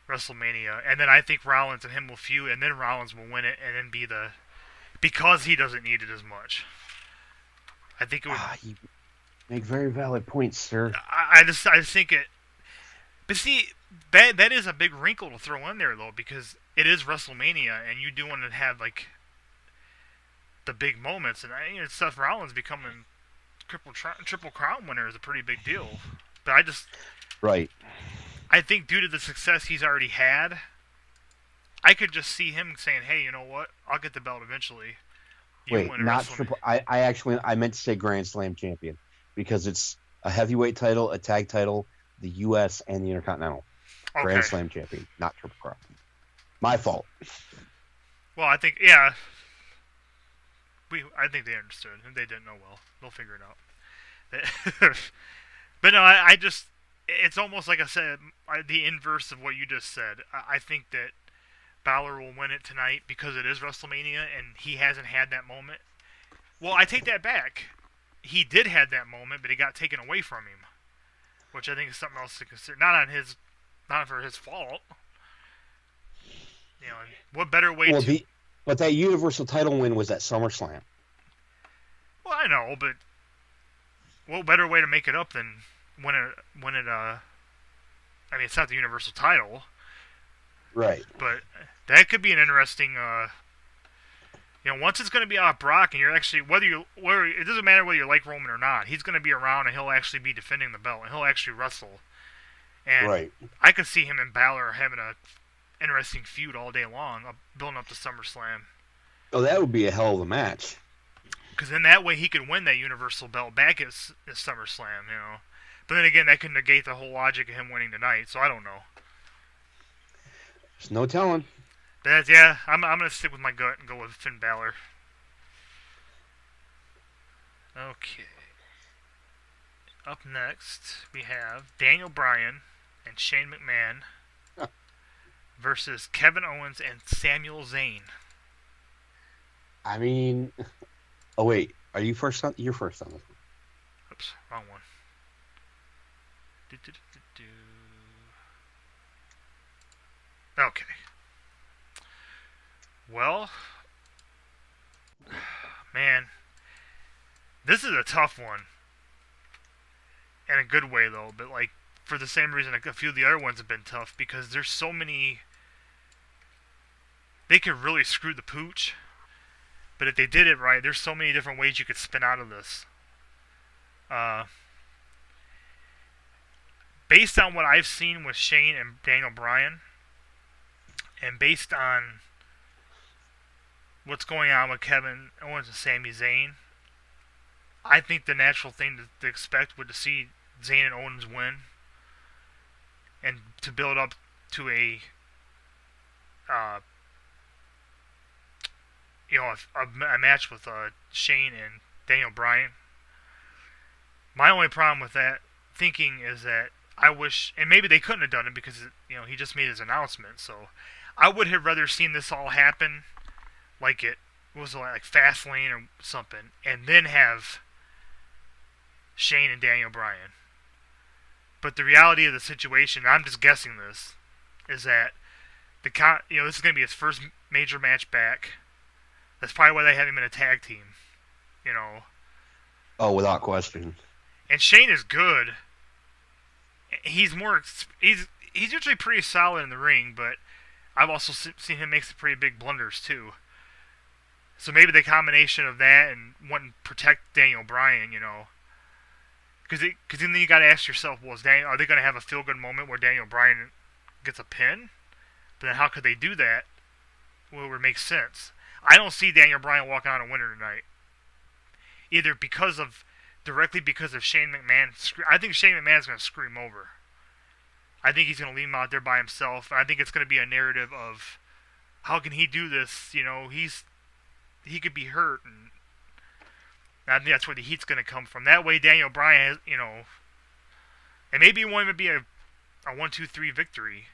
WrestleMania. And then I think Rollins and him will feud, and then Rollins will win it, and then because he doesn't need it as much. I think it would. You make very valid points, sir. I just think it. But see, that is a big wrinkle to throw in there, though, because it is WrestleMania, and you do want to have, like, the big moments. And Seth Rollins becoming Triple Crown winner is a pretty big deal. But Right. I think due to the success he's already had, I could just see him saying, hey, you know what? I'll get the belt eventually. Wait, not triple. I meant to say Grand Slam champion because it's a heavyweight title, a tag title, the U.S. and the Intercontinental. Okay. Grand Slam champion, not Triple Crown. My fault. Well, I think, yeah. I think they understood. If they didn't know, well, they'll figure it out. But no, I just, it's almost like I said, the inverse of what you just said. I think that Balor will win it tonight because it is WrestleMania and he hasn't had that moment. Well, I take that back. He did have that moment, but it got taken away from him, which I think is something else to consider. Not for his fault. You know, what better way to? But that Universal title win was at SummerSlam. Well, I know, but what better way to make it up than when it? I mean, it's not the Universal title. Right. But that could be an interesting. Once it's going to be off Brock, and you're actually it doesn't matter whether you like Roman or not. He's going to be around, and he'll actually be defending the belt, and he'll actually wrestle. And right. I could see him and Balor having a interesting feud all day long, building up to SummerSlam. Oh, that would be a hell of a match. Because then that way he could win that Universal belt back at SummerSlam, But then again, that could negate the whole logic of him winning tonight. So I don't know. There's no telling. But yeah, I'm gonna stick with my gut and go with Finn Balor. Okay. Up next, we have Daniel Bryan and Shane McMahon versus Kevin Owens and Sami Zayn. I mean, oh wait, are you first on? You're first on this one. Oops, wrong one. Okay. Well, man, this is a tough one. In a good way, though, but like for the same reason a few of the other ones have been tough, because there's so many. They could really screw the pooch, but if they did it right, there's so many different ways you could spin out of this. Based on what I've seen with Shane and Daniel Bryan, and based on what's going on with Kevin Owens and Sami Zayn, I think the natural thing to expect would to see Zayn and Owens win, and to build up to a match with Shane and Daniel Bryan. My only problem with that thinking is that I wish, and maybe they couldn't have done it because he just made his announcement. So I would have rather seen this all happen, like it was like Fastlane or something, and then have Shane and Daniel Bryan. But the reality of the situation, I'm just guessing this, is that this is going to be his first major match back. That's probably why they have him in a tag team. Oh, without question. And Shane is good. He's usually pretty solid in the ring, but I've also seen him make some pretty big blunders too. So maybe the combination of that and wanting to protect Daniel Bryan, because then you got to ask yourself, are they going to have a feel-good moment where Daniel Bryan gets a pin? But then how could they do that? Well, it would make sense. I don't see Daniel Bryan walking out a winner tonight. Either directly because of Shane McMahon. I think Shane McMahon's going to screw him over. I think he's going to leave him out there by himself. And I think it's going to be a narrative of how can he do this? He could be hurt, and I think that's where the heat's going to come from. That way, Daniel Bryan, and maybe it won't even be a 1-2-3 victory.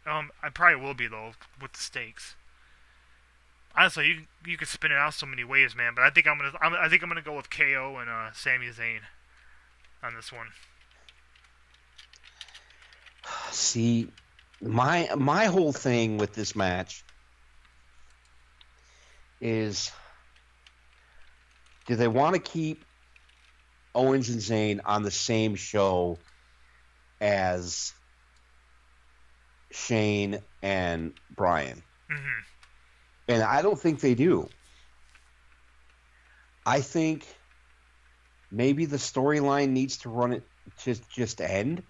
I probably will be though with the stakes. Honestly, you could spin it out so many ways, man. But I think I'm gonna go with KO and Sami Zayn on this one. See, my whole thing with this match is, do they want to keep Owens and Zayn on the same show as Shane and Brian. Mm-hmm. And I don't think they do. I think maybe the storyline needs to run it just end.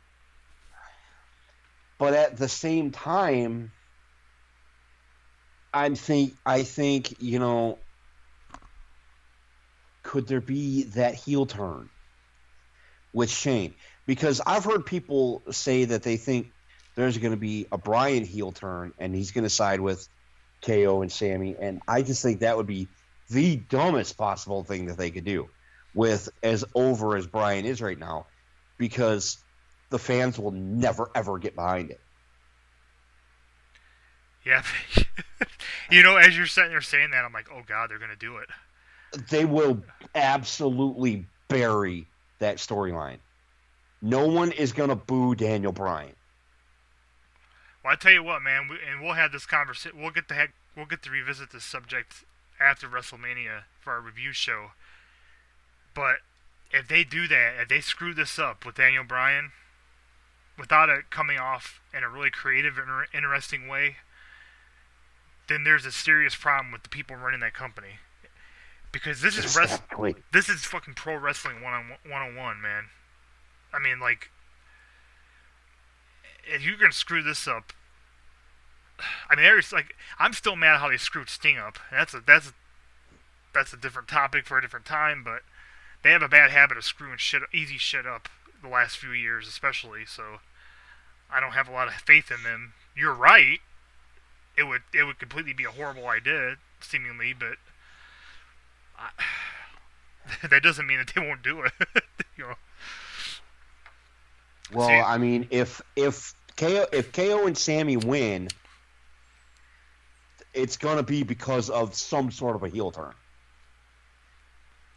But at the same time, I think, could there be that heel turn with Shane? Because I've heard people say that they think there's going to be a Brian heel turn and he's going to side with KO and Sammy, and I just think that would be the dumbest possible thing that they could do with as over as Brian is right now, because the fans will never, ever get behind it. Yeah. As you're sitting there saying that, I'm like, oh, God, they're going to do it. They will absolutely bury that storyline. No one is going to boo Daniel Bryan. Well, I tell you what, man, we'll have this conversation. We'll get to revisit this subject after WrestleMania for our review show. But if they do that, if they screw this up with Daniel Bryan, without it coming off in a really creative and interesting way, then there's a serious problem with the people running that company. Because this is this is fucking pro wrestling 101, man. I mean, like, if you're gonna screw this up, I mean, I'm still mad at how they screwed Sting up. That's a different topic for a different time, but they have a bad habit of screwing easy shit up the last few years, especially. So I don't have a lot of faith in them. You're right. It would completely be a horrible idea, seemingly, but that doesn't mean that they won't do it. Well, See, I mean, if KO and Sammy win, it's gonna be because of some sort of a heel turn,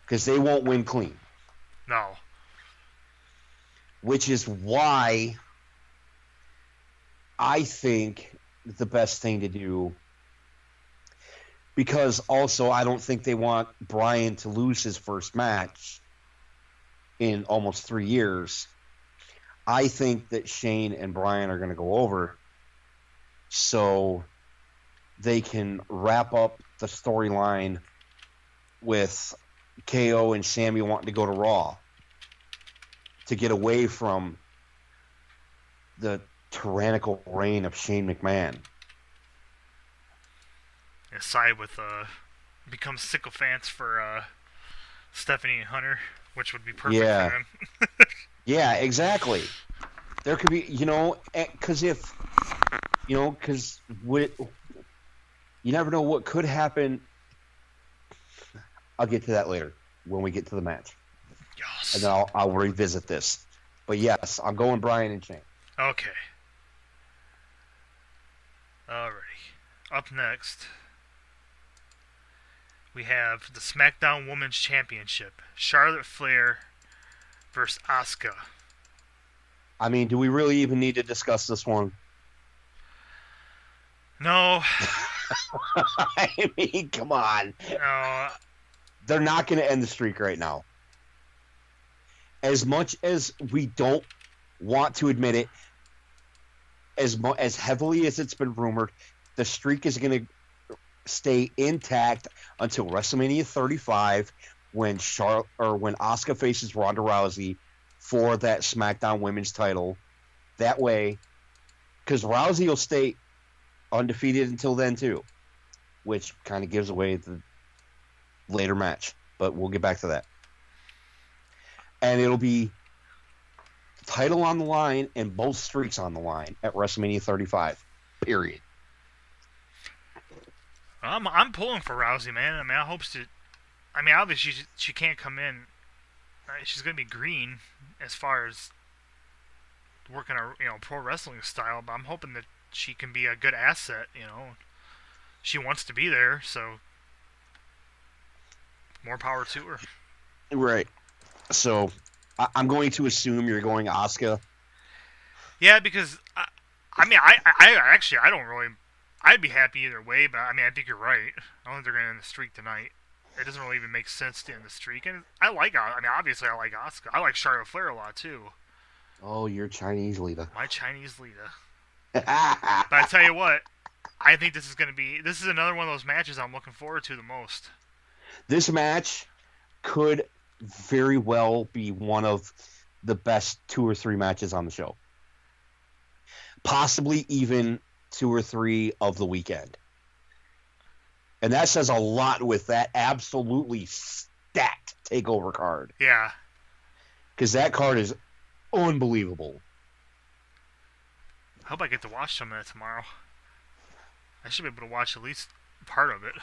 because they won't win clean. No. Which is why I think the best thing to do, because also I don't think they want Brian to lose his first match in almost 3 years. I think that Shane and Brian are going to go over so they can wrap up the storyline with KO and Sammy wanting to go to Raw to get away from the tyrannical reign of Shane McMahon. Side with become sycophants for Stephanie and Hunter, which would be perfect for them. Yeah, exactly. There could be, because you never know what could happen. I'll get to that later when we get to the match. Yes. And then I'll revisit this. But yes, I'm going Brian and Shane. Okay. Alrighty. Up next, we have the SmackDown Women's Championship. Charlotte Flair versus Asuka. I mean, do we really even need to discuss this one? No. I mean, come on. No. They're not going to end the streak right now. As much as we don't want to admit it, as heavily as it's been rumored, the streak is going to stay intact until WrestleMania 35, when Asuka faces Ronda Rousey for that SmackDown Women's title. That way, because Rousey will stay undefeated until then too, which kind of gives away the later match. But we'll get back to that. And it'll be title on the line and both streaks on the line at WrestleMania 35. Period. I'm pulling for Rousey, man. I mean, obviously she can't come in. She's gonna be green as far as working a pro wrestling style, but I'm hoping that she can be a good asset. She wants to be there, so more power to her. Right. So I'm going to assume you're going Asuka. Yeah, because I don't really. I'd be happy either way, but I think you're right. I don't think they're going to end the streak tonight. It doesn't really even make sense to end the streak. And obviously I like Asuka. I like Charlotte Flair a lot, too. Oh, you're Chinese Lita. My Chinese Lita. But I tell you what, I think this is another one of those matches I'm looking forward to the most. This match could very well be one of the best 2 or 3 matches on the show. Possibly even 2 or 3 of the weekend. And that says a lot with that absolutely stacked TakeOver card. Yeah. Because that card is unbelievable. I hope I get to watch some of that tomorrow. I should be able to watch at least part of it.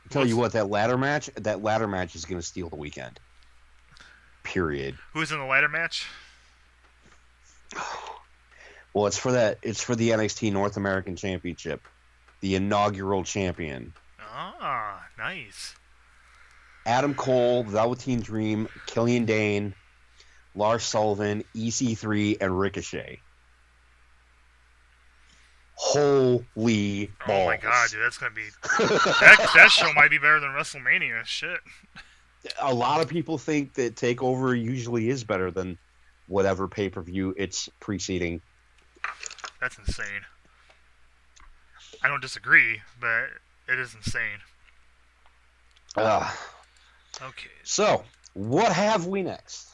Tell you what, that ladder match is going to steal the weekend. Period. Who's in the ladder match? Well, it's for the NXT North American Championship, the inaugural champion. Ah, nice. Adam Cole, Velveteen Dream, Killian Dane, Lars Sullivan, EC3, and Ricochet. Holy balls. Oh my god, dude, that's gonna be that show might be better than WrestleMania. Shit. A lot of people think that TakeOver usually is better than whatever pay-per-view it's preceding. That's insane. I don't disagree, but it is insane. Okay. So, what have we next?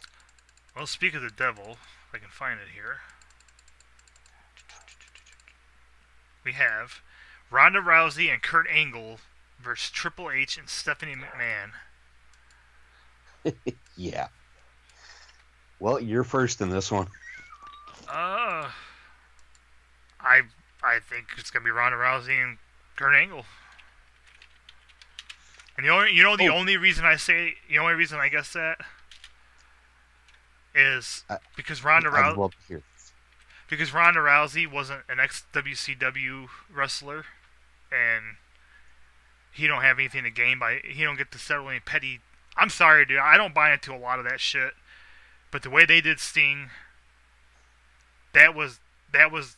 Well, speak of the devil, if I can find it here. We have Ronda Rousey and Kurt Angle versus Triple H and Stephanie McMahon. Yeah. Well, you're first in this one. I think it's gonna be Ronda Rousey and Kurt Angle. And the only reason I guess that is because Ronda Rousey wasn't an ex-WCW wrestler, and he don't have anything to gain he don't get to settle any petty. I'm sorry, dude. I don't buy into a lot of that shit. But the way they did Sting, that was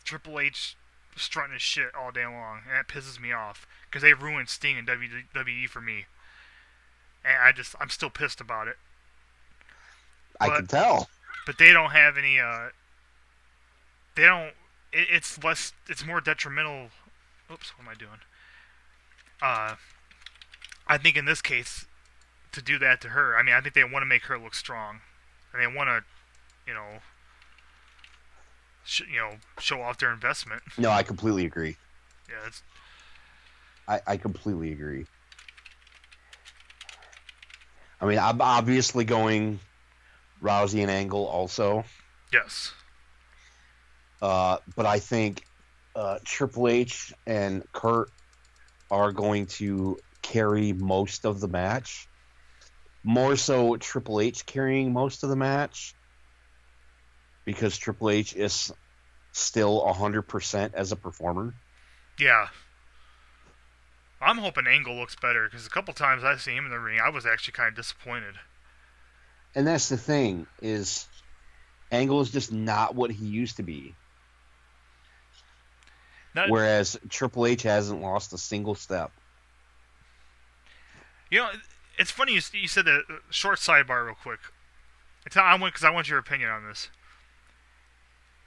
Triple H strutting his shit all day long, and that pisses me off because they ruined Sting in WWE for me, and I'm still pissed about it. I can tell. But they don't have any. They don't. It's less. It's more detrimental. Oops, what am I doing? I think in this case, to do that to her, I think they want to make her look strong, and they want to, show off their investment. No, I completely agree. Yeah, I completely agree. I'm obviously going Rousey and Angle also. Yes. But I think Triple H and Kurt are going to carry most of the match. More so Triple H carrying most of the match. Because Triple H is still 100% as a performer. Yeah. I'm hoping Angle looks better, because a couple times I've seen him in the ring, I was actually kind of disappointed. And that's the thing, is Angle is just not what he used to be. Whereas Triple H hasn't lost a single step. It's funny you said that. Short sidebar real quick. Because I want your opinion on this.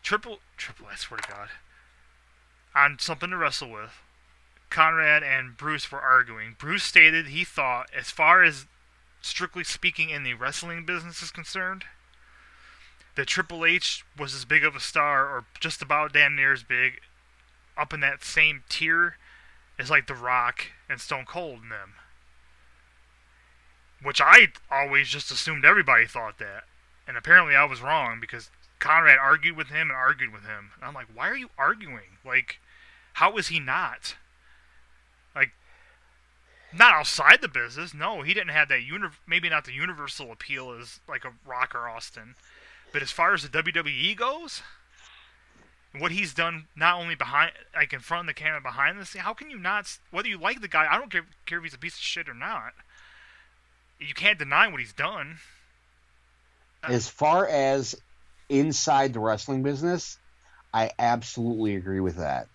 Triple, I swear to God. On something to wrestle with, Conrad and Bruce were arguing. Bruce stated he thought, as far as strictly speaking in the wrestling business is concerned, that Triple H was as big of a star, or just about damn near as big, up in that same tier as like The Rock and Stone Cold and them. Which I always just assumed everybody thought that. And apparently I was wrong, because Conrad argued with him. And I'm like, why are you arguing? Like, how is he not? Like, not outside the business. No, he didn't have that, maybe not the universal appeal as like a Rock or Austin. But as far as the WWE goes, what he's done not only behind, like in front of the camera, behind the scene, how can you not, whether you like the guy, I don't care if he's a piece of shit or not, you can't deny what he's done. As far as inside the wrestling business, I absolutely agree with that.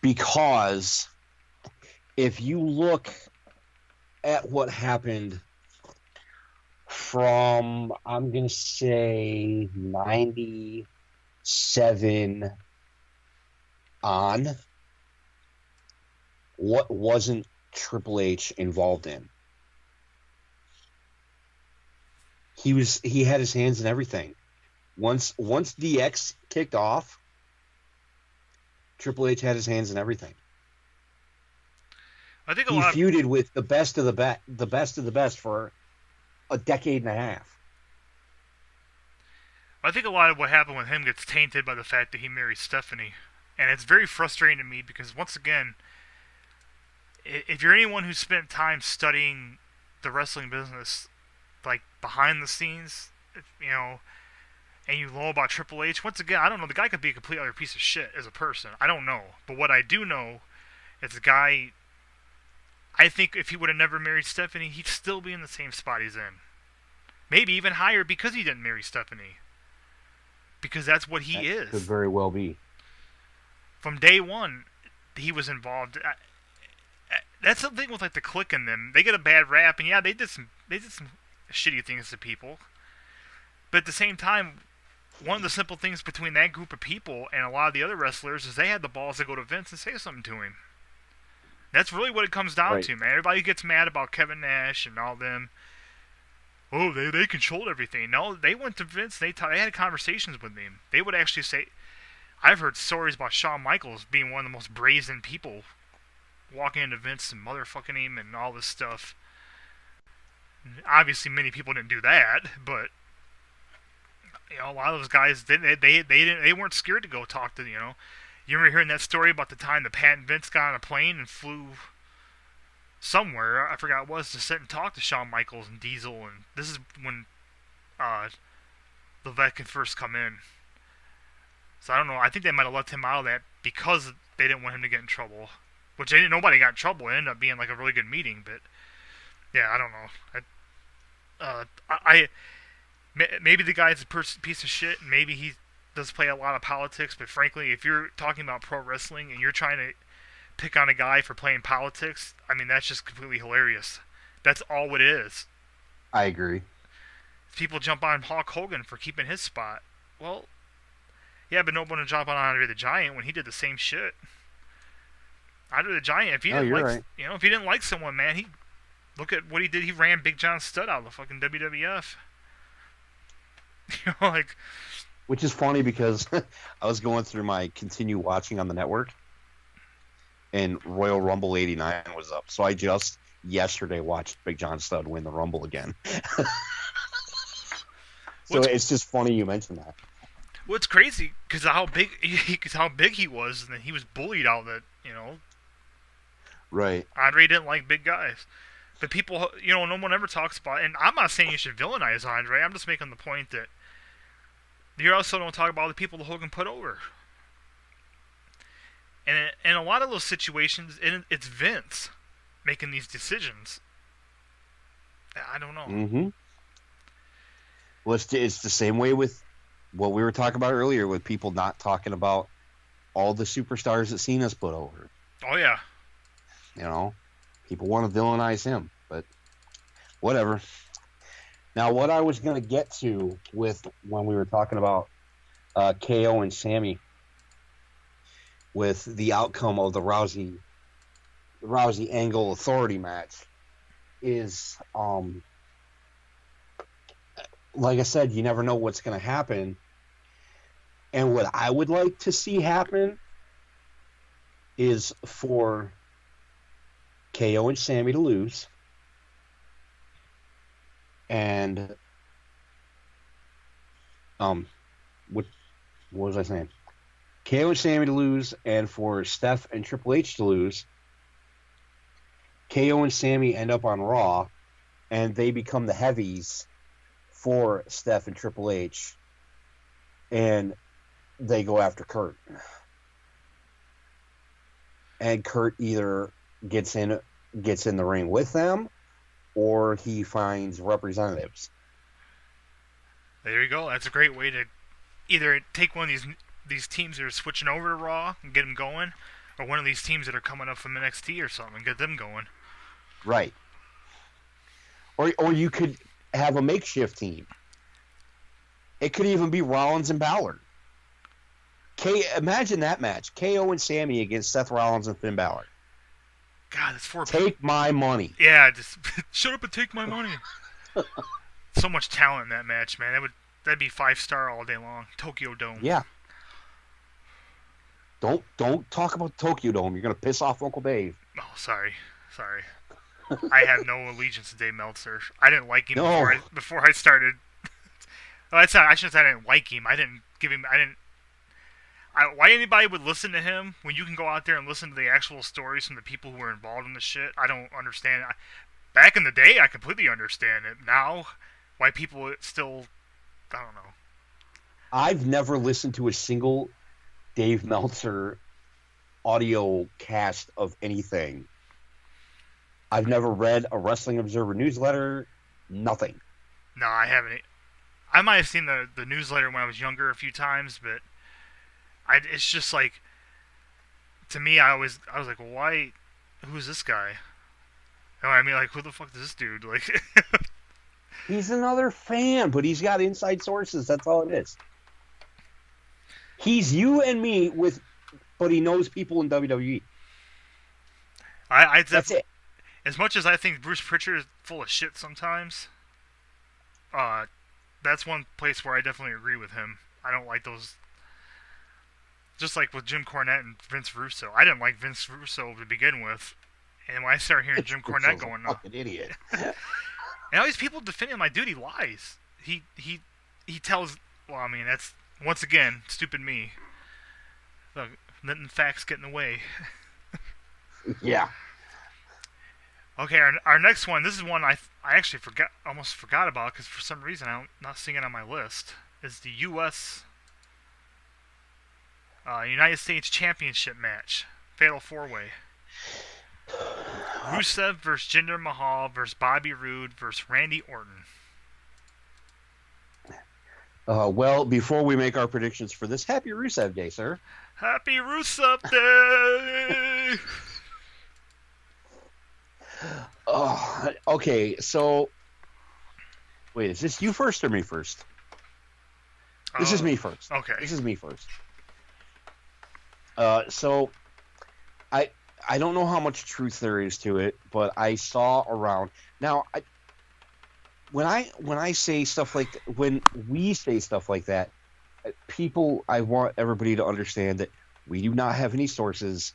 Because if you look at what happened from, I'm going to say, 90 7 on, what wasn't Triple H involved in? He had his hands in everything. Once DX kicked off, Triple H had his hands in everything. I think he feuded with the best of the best for a decade and a half. I think a lot of what happened with him gets tainted by the fact that he married Stephanie. And it's very frustrating to me because, once again, if you're anyone who spent time studying the wrestling business, like behind the scenes, and you know about Triple H, once again, I don't know, the guy could be a complete other piece of shit as a person. I don't know. But what I do know is the guy, I think if he would have never married Stephanie, he'd still be in the same spot he's in. Maybe even higher because he didn't marry Stephanie. Because that's what he is. Could very well be. From day one, he was involved. That's the thing with like the Clique and them. They get a bad rap, and yeah, they did some shitty things to people. But at the same time, one of the simple things between that group of people and a lot of the other wrestlers is they had the balls to go to Vince and say something to him. That's really what it comes down to, man. Everybody gets mad about Kevin Nash and all them. Oh, they controlled everything. No, they went to Vince. They had conversations with him. They would actually say, I've heard stories about Shawn Michaels being one of the most brazen people, walking into Vince and motherfucking him and all this stuff. Obviously, many people didn't do that, but a lot of those guys they weren't scared to go talk to. You remember hearing that story about the time the Pat and Vince got on a plane and flew somewhere, I forgot what it was, to sit and talk to Shawn Michaels and Diesel, and this is when Levesque had first come in. So I don't know, I think they might have left him out of that because they didn't want him to get in trouble. Which nobody got in trouble. It ended up being like a really good meeting, but yeah, I don't know. Maybe the guy's a piece of shit, and maybe he does play a lot of politics, but frankly, if you're talking about pro wrestling and you're trying to pick on a guy for playing politics, I mean, that's just completely hilarious. That's all it is. I agree. People jump on Hulk Hogan for keeping his spot. Well, yeah, but no one would jump on Andre the Giant when he did the same shit. Andre the Giant, if he didn't like someone, man, he look at what he did. He ran Big John Studd out of the fucking WWF. Which is funny because I was going through my continue watching on the network, and Royal Rumble '89 was up. So I just yesterday watched Big John Studd win the Rumble again. So it's just funny you mentioned that. Well, it's crazy because how big he was, and then he was bullied out of it. Right. Andre didn't like big guys, but people, no one ever talks about. And I'm not saying you should villainize Andre. I'm just making the point that you also don't talk about the people that Hogan put over. And in a lot of those situations, it's Vince making these decisions. I don't know. Mm-hmm. Well, it's the same way with what we were talking about earlier with people not talking about all the superstars that Cena's put over. Oh, yeah. People want to villainize him, but whatever. Now, what I was going to get to with when we were talking about KO and Sammy with the outcome of the Rousey Angle Authority match is, like I said, you never know what's going to happen. And what I would like to see happen is for KO and Sammy to lose. And what was I saying? KO and Sammy to lose, and for Steph and Triple H to lose. KO and Sammy end up on Raw, and they become the heavies for Steph and Triple H, and they go after Kurt. And Kurt either gets in the ring with them, or he finds representatives. There you go. That's a great way to either take one of these teams that are switching over to Raw and get them going, or one of these teams that are coming up from NXT or something and get them going. Right. Or you could have a makeshift team. It could even be Rollins and Balor. Imagine that match. KO and Sammy against Seth Rollins and Finn Balor. God, it's 4 Take my money. Yeah, just shut up and take my money. So much talent in that match, man. That'd be 5-star all day long. Tokyo Dome. Yeah. Don't talk about Tokyo Dome. You're gonna piss off Uncle Dave. Oh, sorry. I have no allegiance to Dave Meltzer. I didn't like him before I started. Well, I shouldn't say I didn't like him. I didn't give him. Why anybody would listen to him when you can go out there and listen to the actual stories from the people who were involved in the shit? I don't understand. Back in the day, I completely understand it. Now, why people still, I don't know. I've never listened to a single Dave Meltzer audio cast of anything. I've never read a Wrestling Observer newsletter. Nothing. No, I haven't. I might have seen the newsletter when I was younger a few times, but it's just like, to me, I was like, well, why? Who's this guy? I mean, like, who the fuck is this dude? Like, he's another fan, but he's got inside sources. That's all it is. He's you and me but he knows people in WWE. That's it. As much as I think Bruce Pritchard is full of shit sometimes, that's one place where I definitely agree with him. I don't like those. Just like with Jim Cornette and Vince Russo. I didn't like Vince Russo to begin with. And when I started hearing Jim Cornette going on, fucking idiot. And all these people defending my dude, he lies. He tells. Well, I mean, that's once again stupid me. Letting facts get in the way. Yeah. Okay, our next one. This is one I actually almost forgot about because for some reason I'm not seeing it on my list. Is the U.S. United States Championship match, Fatal 4-Way. Rusev versus Jinder Mahal versus Bobby Roode versus Randy Orton. Well, before we make our predictions for this, happy Rusev Day, sir. Happy Rusev Day! Okay, so... Wait, is this you first or me first? This is me first. Okay. This is me first. So... I don't know how much truth there is to it, but I saw around... Now, when I say stuff like... When we say stuff like that, I want everybody to understand that we do not have any sources.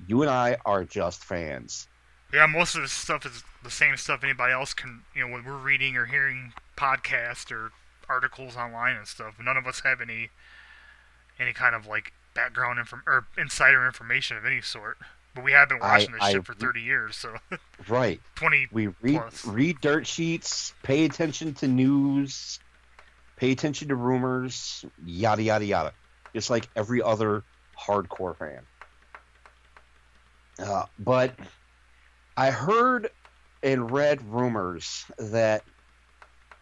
You and I are just fans. Yeah, most of this stuff is the same stuff anybody else can... when we're reading or hearing podcasts or articles online and stuff, none of us have any kind of, like, background or insider information of any sort. But we have been watching this shit for 30 years, so... Right. 20 We plus. read dirt sheets, pay attention to news, pay attention to rumors, yada, yada, yada. Just like every other hardcore fan. But I heard and read rumors that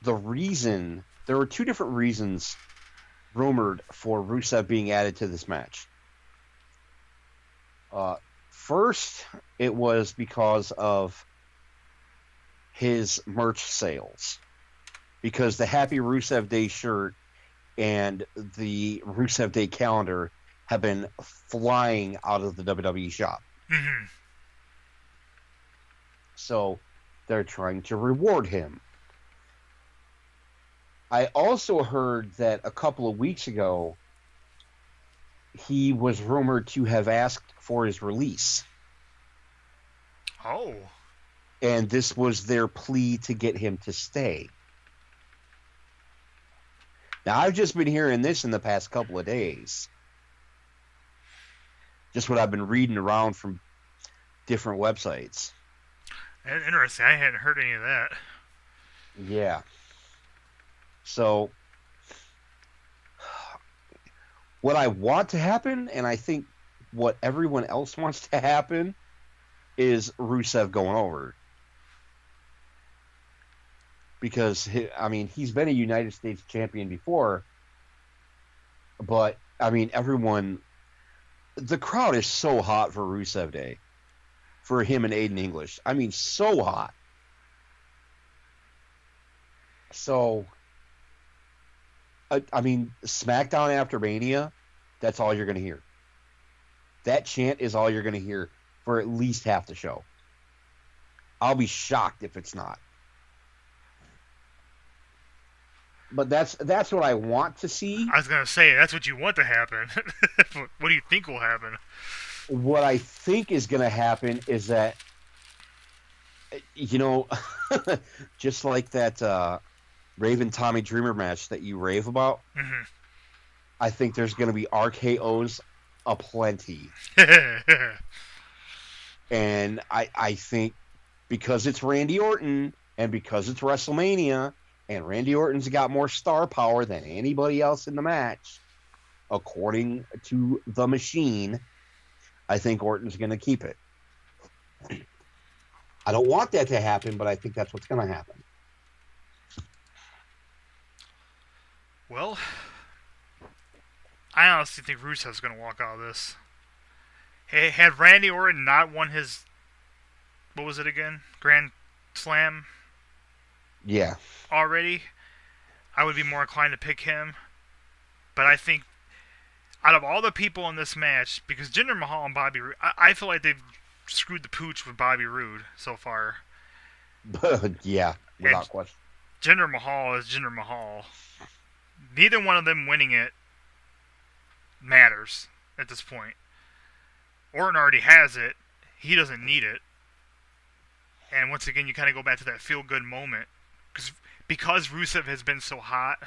there were two different reasons rumored for Rusev being added to this match. First, it was because of his merch sales. Because the Happy Rusev Day shirt and the Rusev Day calendar have been flying out of the WWE shop. Mm-hmm. So they're trying to reward him. I also heard that a couple of weeks ago, he was rumored to have asked for his release. Oh. And this was their plea to get him to stay. Now, I've just been hearing this in the past couple of days. Just what I've been reading around from different websites. Interesting. I hadn't heard any of that. Yeah. So, what I want to happen, and I think what everyone else wants to happen, is Rusev going over. Because, he's been a United States champion before, but, the crowd is so hot for Rusev Day. For him and Aiden English. So hot. So, SmackDown after Mania, That's all you're going to hear. That chant is all you're going to hear for at least half the show. I'll be shocked if it's not. But that's what I want to see. I was going to say, that's what you want to happen. What do you think will happen? What I think is going to happen is that, just like that Raven Tommy Dreamer match that you rave about, mm-hmm. I think there's going to be RKOs aplenty. And I think because it's Randy Orton and because it's WrestleMania and Randy Orton's got more star power than anybody else in the match, according to the machine, I think Orton's going to keep it. I don't want that to happen, but I think that's what's going to happen. Well, I honestly think Rusev's going to walk out of this. Hey, had Randy Orton not won his, what was it again? Grand Slam? Yeah. Already, I would be more inclined to pick him. But I think out of all the people in this match, because Jinder Mahal and Bobby Roode, I feel like they've screwed the pooch with Bobby Roode so far. Yeah, without question. Jinder Mahal is Jinder Mahal. Neither one of them winning it matters at this point. Orton already has it. He doesn't need it. And once again, you kind of go back to that feel-good moment. Because Rusev has been so hot.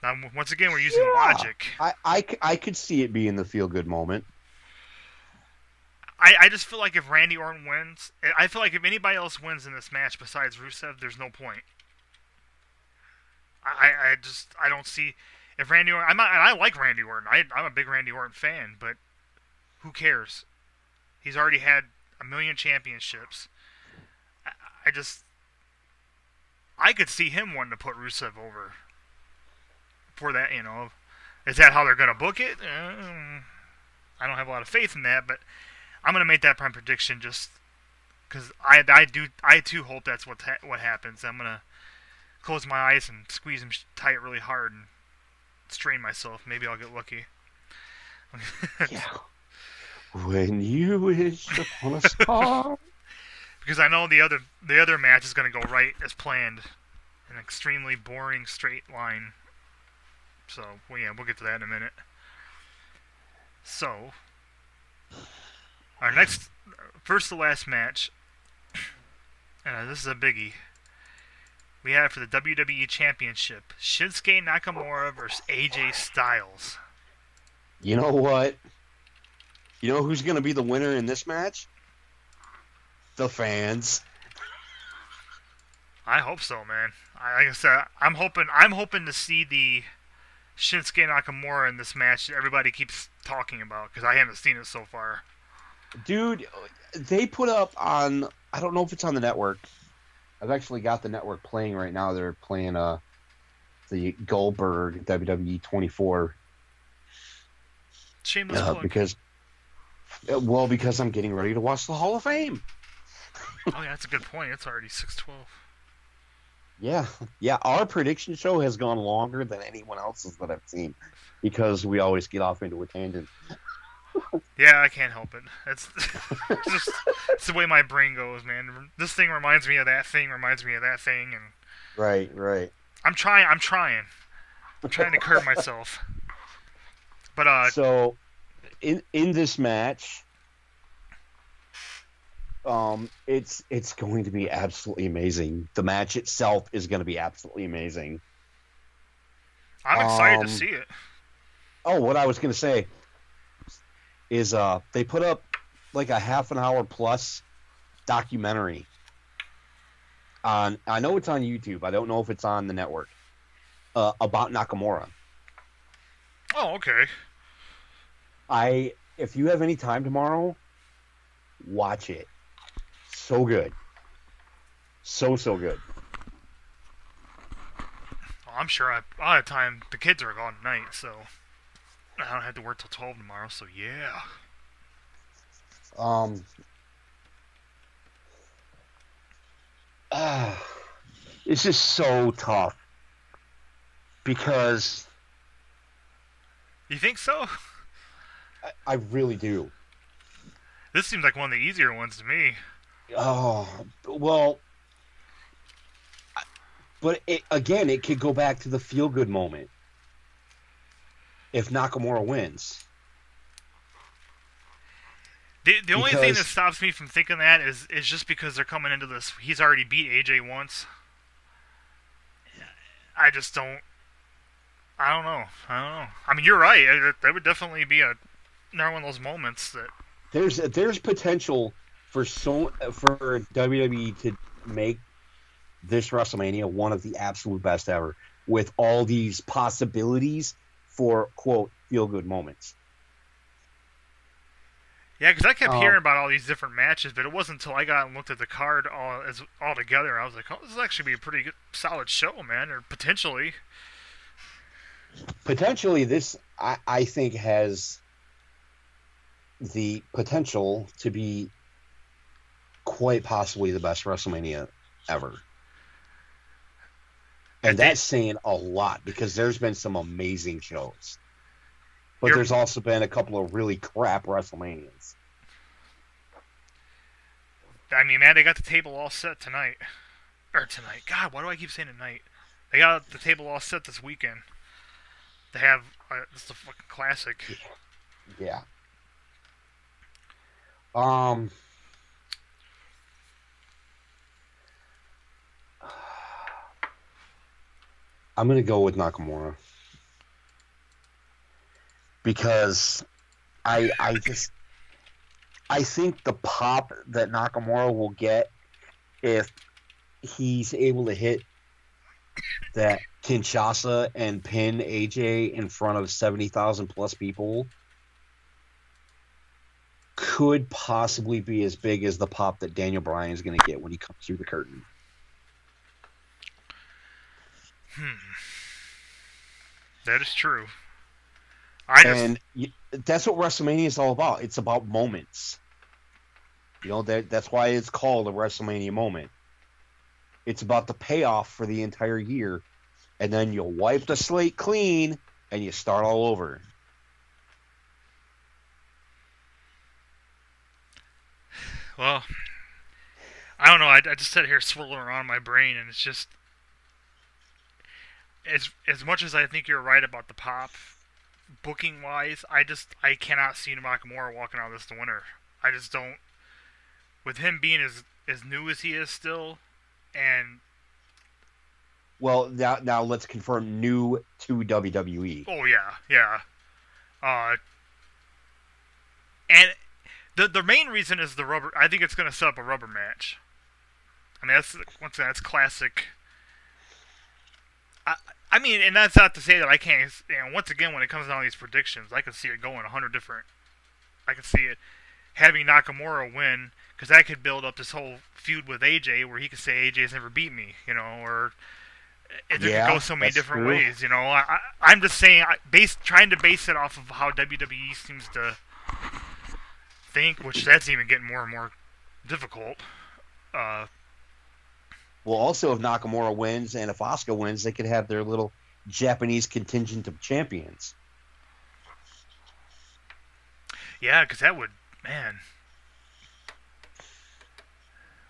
Now, once again, we're using logic. I could see it being the feel-good moment. I just feel like if Randy Orton wins, I feel like if anybody else wins in this match besides Rusev, there's no point. I don't see if Randy Orton. And I like Randy Orton. I'm a big Randy Orton fan, but who cares? He's already had 1 million championships. I could see him wanting to put Rusev over. For that, is that how they're going to book it? I don't have a lot of faith in that, but I'm going to make that prime prediction just because I too hope that's what happens. I'm going to close my eyes and squeeze them tight really hard and strain myself. Maybe I'll get lucky. Yeah. When you wish upon a star. Because I know the other match is going to go right as planned. An extremely boring straight line. So, we'll get to that in a minute. So, our next, first to last match, this is a biggie. We have for the WWE Championship, Shinsuke Nakamura versus AJ Styles. You know what? You know who's going to be the winner in this match? The fans. I hope so, man. Like I said, I'm hoping to see the Shinsuke Nakamura in this match that everybody keeps talking about, because I haven't seen it so far. Dude, they put up on, I don't know if it's on the network. I've actually got the network playing right now. They're playing the Goldberg WWE 24. Shameless plug. Because I'm getting ready to watch the Hall of Fame. Oh, yeah, that's a good point. It's already 6:12. Yeah. Our prediction show has gone longer than anyone else's that I've seen because we always get off into a tangent. Yeah, I can't help it. It's it's the way my brain goes, man. This thing reminds me of that thing, reminds me of that thing, and right. I'm trying to curb myself. But so in this match, it's going to be absolutely amazing. The match itself is going to be absolutely amazing. I'm excited to see it. Oh, what I was going to say is they put up like a half an hour plus documentary on, I know it's on YouTube, I don't know if it's on the network, about Nakamura. Oh, okay. If you have any time tomorrow, watch it. So good. So good. Well, I'm sure I'll have time. The kids are gone tonight, so I don't have to work till 12 tomorrow, so yeah. This is so tough because You think so? I really do. This seems like one of the easier ones to me. Oh, well, but again, it could go back to the feel-good moment if Nakamura wins. The only thing that stops me from thinking that is just because they're coming into this. He's already beat AJ once. I just don't. I don't know. I mean, you're right. That would definitely be another one of those moments that. There's potential for WWE to make this WrestleMania one of the absolute best ever, with all these possibilities for quote feel-good moments. Yeah, because I kept hearing about all these different matches, but it wasn't until I got and looked at the card all together, I was like, oh, this is actually be a pretty good, solid show, man, or potentially. Potentially, this, I think, has the potential to be quite possibly the best WrestleMania ever. And that's saying a lot, because there's been some amazing shows. But there's also been a couple of really crap WrestleManias. I mean, man, they got the table all set tonight. Or tonight. God, why do I keep saying tonight? They got the table all set this weekend. They have... it's a fucking classic. Yeah. I'm going to go with Nakamura. Because I think the pop that Nakamura will get if he's able to hit that Kinshasa and pin AJ in front of 70,000 plus people could possibly be as big as the pop that Daniel Bryan is going to get when he comes through the curtain. That is true. And that's what WrestleMania is all about. It's about moments. You know, that's why it's called a WrestleMania moment. It's about the payoff for the entire year. And then you wipe the slate clean and you start all over. Well, I don't know. I just sat here swirling around in my brain, and it's just... As much as I think you're right about the pop... Booking wise, I cannot see Nakamura walking out of this the winner. I just don't. With him being as new as he is still, and well, now let's confirm new to WWE. Oh yeah. And the main reason is the rubber. I think it's going to set up a rubber match. I mean, that's classic. I mean, and that's not to say that I can't. Once again, when it comes down to these predictions, I can see it going 100 different. I can see it having Nakamura win, because that could build up this whole feud with AJ, where he could say AJ's never beat me, or it could go so many different ways. I'm just saying, trying to base it off of how WWE seems to think, which that's even getting more and more difficult. Well, also, if Nakamura wins and if Asuka wins, they could have their little Japanese contingent of champions. Yeah, because that would, man.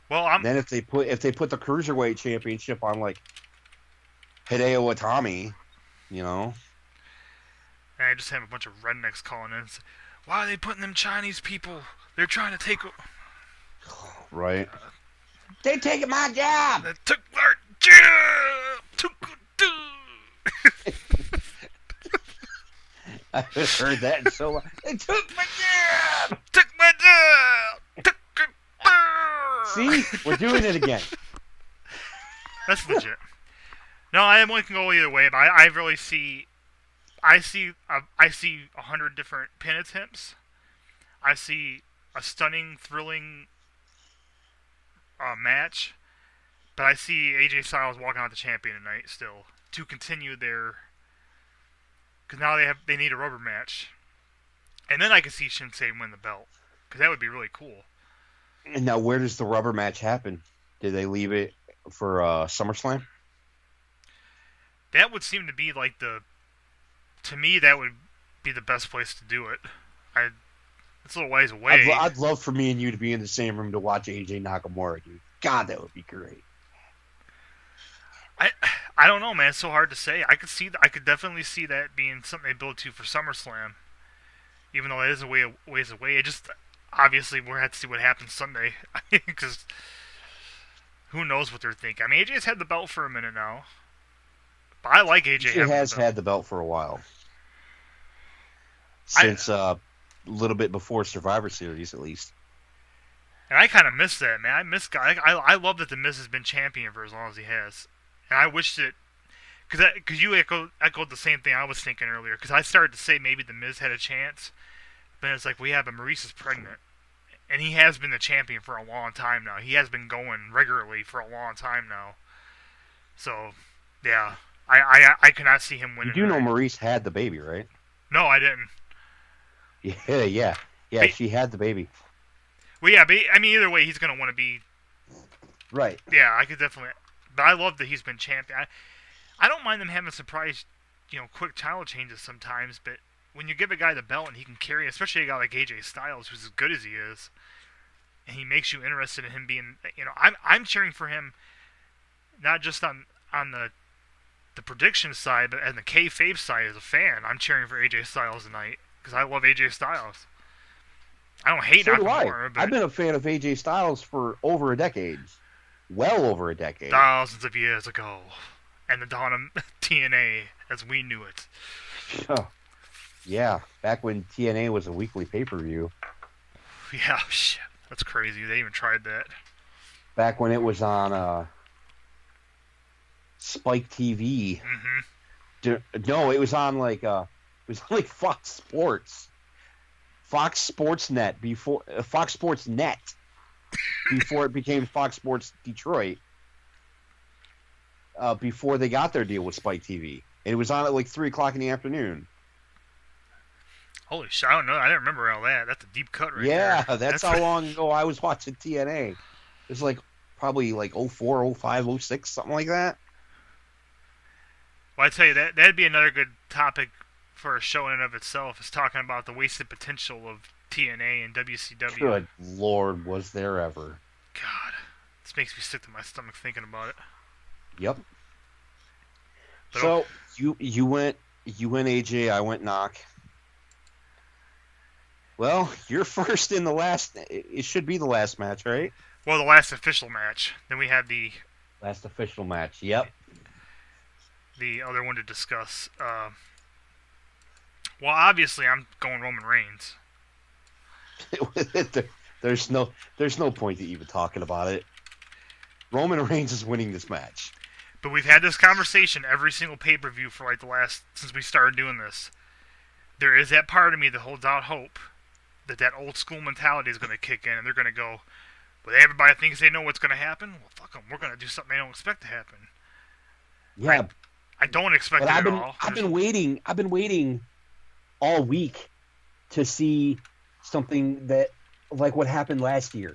Well, then if they put the Cruiserweight Championship on like Hideo Itami, And I just have a bunch of rednecks calling in. Why are they putting them Chinese people? They're trying to take. Right. They taking my job. They took our job. I heard that in so long. They took my job. Took my job. See, we're doing it again. That's legit. No, I can go either way, but I really see. I see 100 different pin attempts. I see a stunning, thrilling match, but I see AJ Styles walking out the champion tonight still to continue their, because now they need a rubber match, and then I can see Shinsei win the belt, because that would be really cool. And now, where does the rubber match happen? Did they leave it for SummerSlam? That would seem to be like to me that would be the best place to do it. It's a little ways away. I'd love for me and you to be in the same room to watch AJ Nakamura, dude. God, that would be great. I don't know, man. It's so hard to say. I could definitely see that being something they build to for SummerSlam, even though it is a ways away. It just obviously we'll have to see what happens Sunday, because who knows what they're thinking. I mean, AJ's had the belt for a minute now, but I like AJ. He has had the belt for a while, since a little bit before Survivor Series, at least. And I kind of miss that, man. I miss guy. I love that the Miz has been champion for as long as he has. And I wish that, because you echoed the same thing I was thinking earlier. Because I started to say maybe the Miz had a chance, but it's like Maurice is pregnant, and he has been the champion for a long time now. He has been going regularly for a long time now. So, yeah, I cannot see him winning. You do know Maurice had the baby, right? No, I didn't. Yeah. She had the baby. Well, yeah, but I mean, either way, he's gonna want to be. Right. Yeah, I could definitely. But I love that he's been champion. I don't mind them having surprise, quick title changes sometimes. But when you give a guy the belt and he can carry, especially a guy like AJ Styles, who's as good as he is, and he makes you interested in him being, I'm cheering for him, not just on the prediction side, but on the kayfabe side as a fan. I'm cheering for AJ Styles tonight because I love AJ Styles. I don't hate Nakamura. I've been a fan of AJ Styles for over a decade. Well over a decade. Thousands of years ago. And the dawn of TNA as we knew it. Oh, yeah, back when TNA was a weekly pay-per-view. Yeah, shit. That's crazy. They even tried that. Back when it was on Spike TV. Mm-hmm. No, it was on like Fox Sports. Fox Sports Net before Fox Sports Net before it became Fox Sports Detroit. Before they got their deal with Spike TV, and it was on at like 3:00 in the afternoon. Holy shit! I don't know. I didn't remember all that. That's a deep cut right there. Yeah, that's how long ago I was watching TNA. It was like probably like 04, 05, 06, something like that. Well, I tell you that'd be another good topic for a show in and of itself. Is talking about the wasted potential of TNA and WCW. Good Lord, was there ever? God, this makes me sick to my stomach thinking about it. Yep. But so you went AJ, I went Knock. Well, you're first in the last. It should be the last match, right? Well, the last official match. Then we had the last official match. Yep. The other one to discuss. Well, obviously, I'm going Roman Reigns. There's no point to even talking about it. Roman Reigns is winning this match. But we've had this conversation every single pay-per-view for like since we started doing this. There is that part of me that holds out hope that old school mentality is going to kick in and they're going to go, well, everybody thinks they know what's going to happen. Well, fuck them. We're going to do something they don't expect to happen. Yeah. I don't expect it at all. I've been waiting all week to see something that, like what happened last year.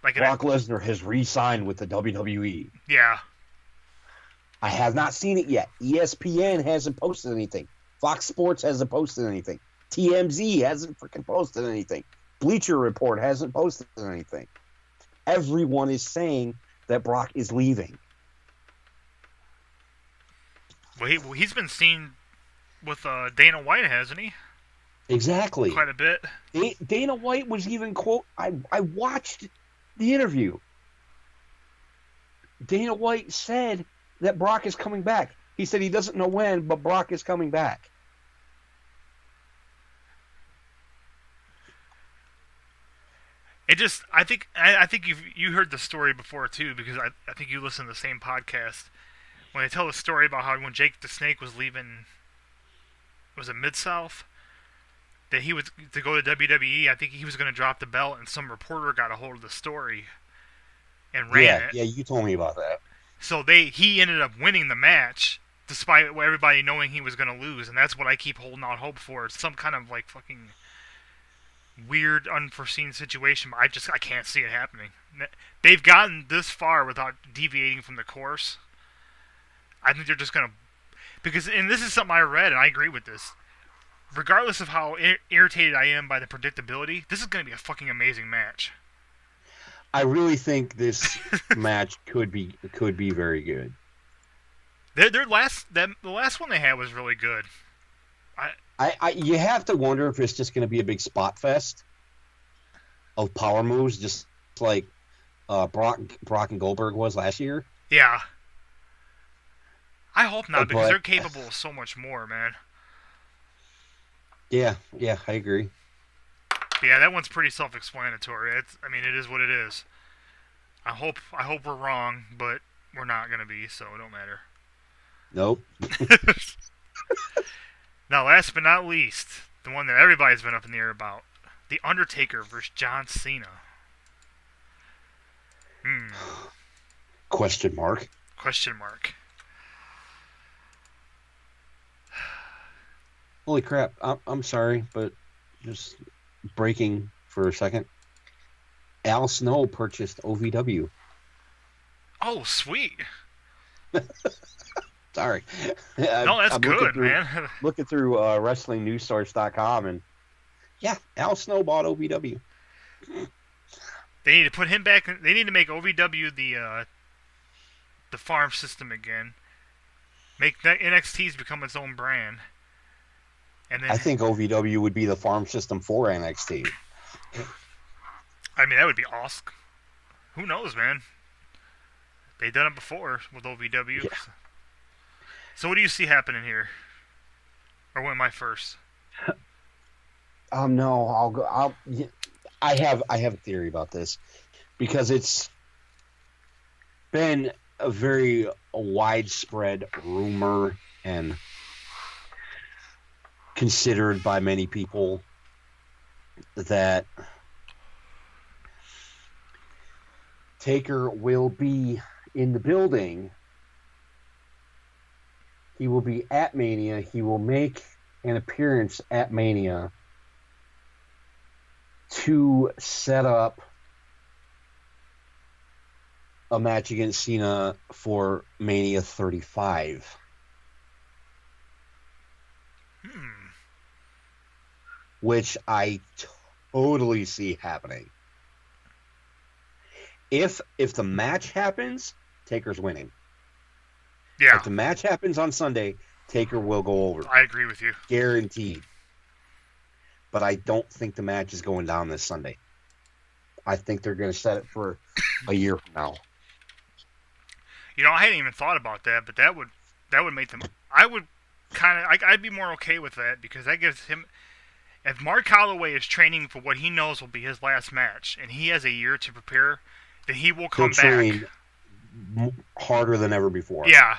Like Brock Lesnar has re-signed with the WWE. Yeah. I have not seen it yet. ESPN hasn't posted anything. Fox Sports hasn't posted anything. TMZ hasn't freaking posted anything. Bleacher Report hasn't posted anything. Everyone is saying that Brock is leaving. Well, he's been seen with Dana White, hasn't he? Exactly. Quite a bit. Dana White was even I watched the interview. Dana White said that Brock is coming back. He said he doesn't know when, but Brock is coming back. I think you heard the story before too, because I think you listened to the same podcast when they tell the story about how when Jake the Snake was leaving, was it Mid-South? That he was to go to WWE. I think he was going to drop the belt, and some reporter got a hold of the story and ran it. Yeah, you told me about that. So he ended up winning the match, despite everybody knowing he was going to lose, and that's what I keep holding out hope for. It's some kind of like fucking weird, unforeseen situation, but I can't see it happening. They've gotten this far without deviating from the course. I think they're just going to... Because, and this is something I read, and I agree with this. Regardless of how irritated I am by the predictability, this is going to be a fucking amazing match. I really think this match could be very good. The last one they had was really good. You have to wonder if it's just going to be a big spot fest of power moves, just like Brock and Goldberg was last year. Yeah. I hope not, because they're capable of so much more, man. Yeah, I agree. Yeah, that one's pretty self-explanatory. It is what it is. I hope we're wrong, but we're not going to be, so it don't matter. Nope. Now, last but not least, the one that everybody's been up in the air about, The Undertaker versus John Cena. Question mark. Holy crap. I'm sorry, but just breaking for a second. Al Snow purchased OVW. Oh, sweet. Sorry. No, that's good, man. Looking through WrestlingNewsSource.com, and yeah, Al Snow bought OVW. They need to put him back. They need to make OVW the farm system again. Make NXT's become its own brand. And then, I think OVW would be the farm system for NXT. I mean, that would be awesome. Who knows, man? They've done it before with OVW. Yeah. So what do you see happening here? Or when am I first? No, I'll go. I have a theory about this because it's been a very widespread rumor and considered by many people that Taker will be in the building. He will be at Mania. He will make an appearance at Mania to set up a match against Cena for Mania 35. Which I totally see happening. If the match happens, Taker's winning. Yeah. If the match happens on Sunday, Taker will go over. I agree with you. Guaranteed. But I don't think the match is going down this Sunday. I think they're going to set it for a year from now. You know, I hadn't even thought about that, but that would make them. I'd be more okay with that because that gives him. If Mark Calloway is training for what he knows will be his last match, and he has a year to prepare, then he will come back harder than ever before. Yeah,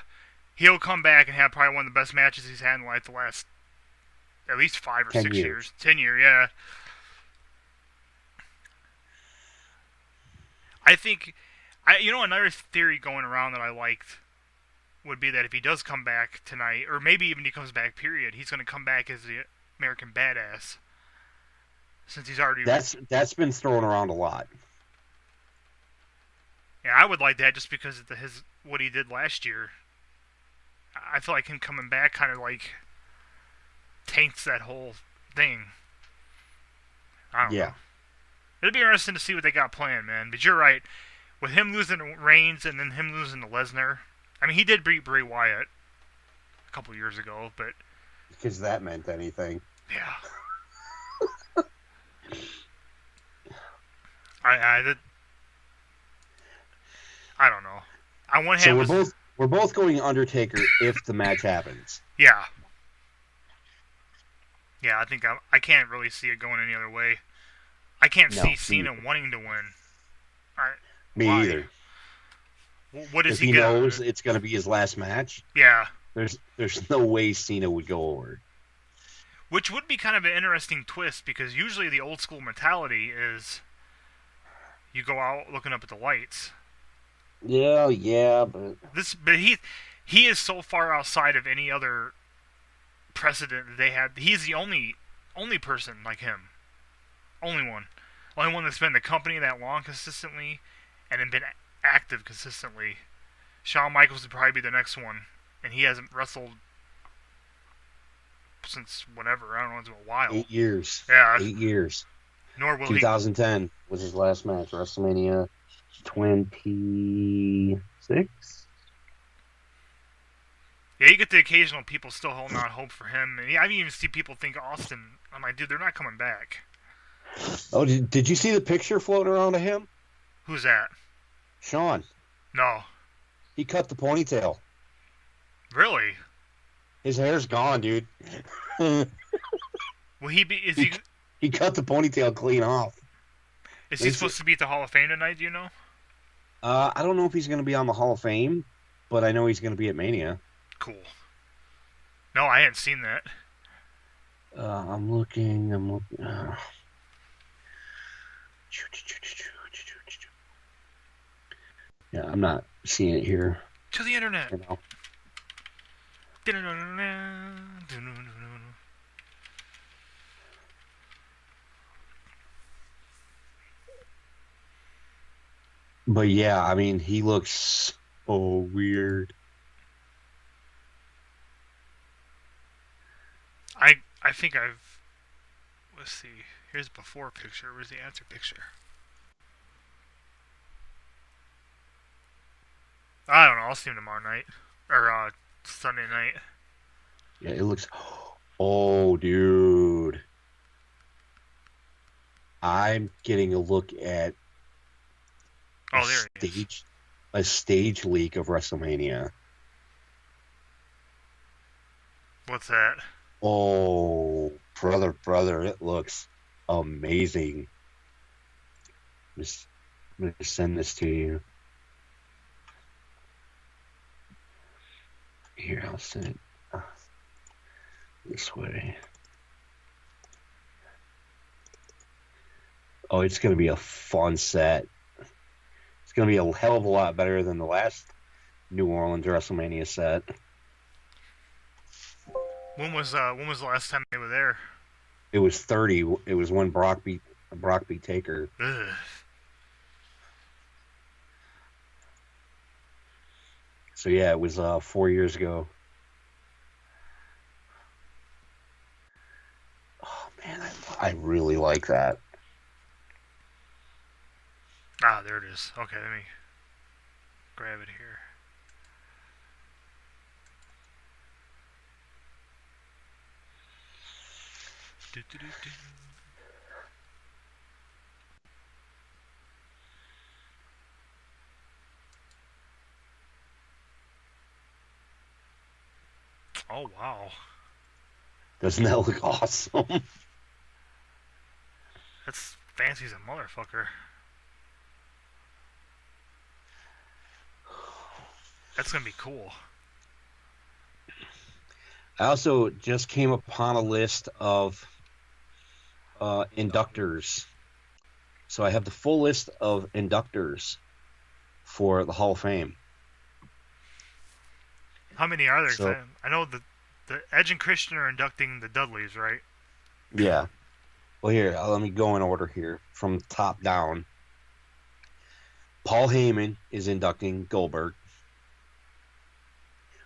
he'll come back and have probably one of the best matches he's had in like the last at least 5 or 6 years. 10 years, yeah. I think, another theory going around that I liked would be that if he does come back tonight, or maybe even he comes back, period, he's going to come back as the American Badass. Since he's already... That's been thrown around a lot. Yeah, I would like that just because of what he did last year. I feel like him coming back kind of like taints that whole thing. I don't know. It'd be interesting to see what they got planned, man. But you're right. With him losing to Reigns and then him losing to Lesnar, I mean, he did beat Bray Wyatt a couple years ago, but... Because that meant anything. Yeah. I don't know. I want him. So we're both going Undertaker if the match happens. Yeah. Yeah, I think I can't really see it going any other way. I can't see Cena wanting to win. Me either. What is he he knows it's going to be his last match. Yeah. There's no way Cena would go over. Which would be kind of an interesting twist because usually the old school mentality is you go out looking up at the lights. Yeah, but he is so far outside of any other precedent that they had. He's the only person like him. Only one that's been in the company that long consistently and then been active consistently. Shawn Michaels would probably be the next one, and he hasn't wrestled since whenever. I don't know, it's been a while. 8 years. Yeah. 8 years. Nor will 2010 was his last match. WrestleMania 26. Yeah, you get the occasional people still holding out hope for him. And I even see people think Austin. I'm like, dude, they're not coming back. Oh, did you see the picture floating around of him? Who's that? Sean. No. He cut the ponytail. Really? His hair's gone, dude. Will he be? Is he? He cut the ponytail clean off. Is he supposed to be at the Hall of Fame tonight? Do you know? I don't know if he's going to be on the Hall of Fame, but I know he's going to be at Mania. Cool. No, I hadn't seen that. I'm looking. Yeah, I'm not seeing it here. To the internet. You know. But yeah, I mean, he looks so weird. I think I've... Let's see. Here's the before picture. Where's the after picture? I don't know. I'll see him tomorrow night. Or Sunday night. Yeah, it looks... Oh, dude. I'm getting a look at a stage leak of WrestleMania. What's that? Oh, brother, it looks amazing. I'm going to send this to you. Here, I'll send it this way. Oh, it's going to be a fun set. It's going to be a hell of a lot better than the last New Orleans WrestleMania set. When was the last time they were there? It was 30. It was when Brock beat Taker. Ugh. So yeah, it was 4 years ago. Oh man, I really like that. Ah, there it is. Okay, let me grab it here. Oh, wow. Doesn't that look awesome? That's fancy as a motherfucker. That's going to be cool. I also just came upon a list of inductors. So I have the full list of inductors for the Hall of Fame. How many are there? So, I know the Edge and Christian are inducting the Dudleys, right? Yeah. Well, here, let me go in order here from top down. Paul Heyman is inducting Goldberg,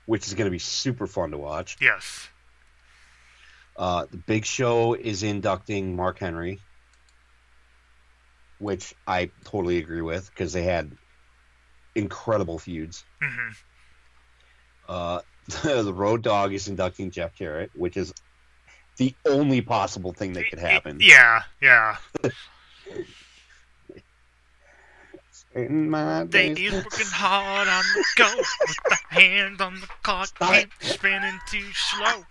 which is going to be super fun to watch. Yes. The Big Show is inducting Mark Henry, which I totally agree with because they had incredible feuds. Mm-hmm. The Road Dogg is inducting Jeff Jarrett, which is the only possible thing that could happen. Yeah. In my days. He's working hard on the go with the hand on the clock, keep spinning too slow.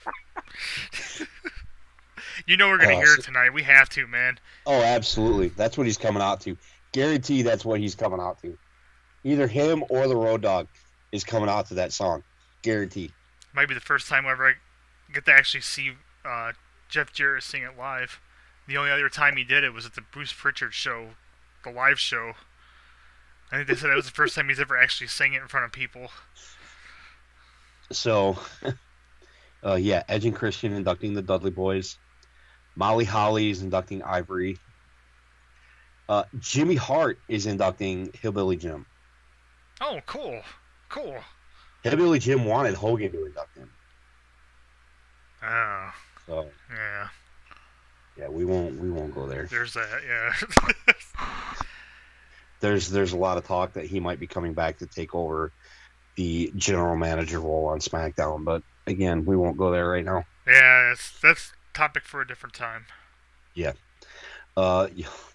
You know we're gonna hear it tonight. We have to, man. Oh, absolutely. That's what he's coming out to. Guarantee that's what he's coming out to. Either him or the Road Dogg is coming out to that song. Guaranteed. Might be the first time ever I get to actually see Jeff Jarrett sing it live. The only other time he did it was at the Bruce Pritchard show, the live show. I think they said that was the first time he's ever actually sang it in front of people. So, yeah, Edge and Christian inducting the Dudley Boys. Molly Holly is inducting Ivory. Jimmy Hart is inducting Hillbilly Jim. Oh, cool. Cool. Hillbilly Jim wanted Hogan to induct him. Oh. So Yeah. Yeah, we won't go there. There's that, yeah. There's a lot of talk that he might be coming back to take over the general manager role on SmackDown, but again, we won't go there right now. Yeah, that's topic for a different time. Yeah.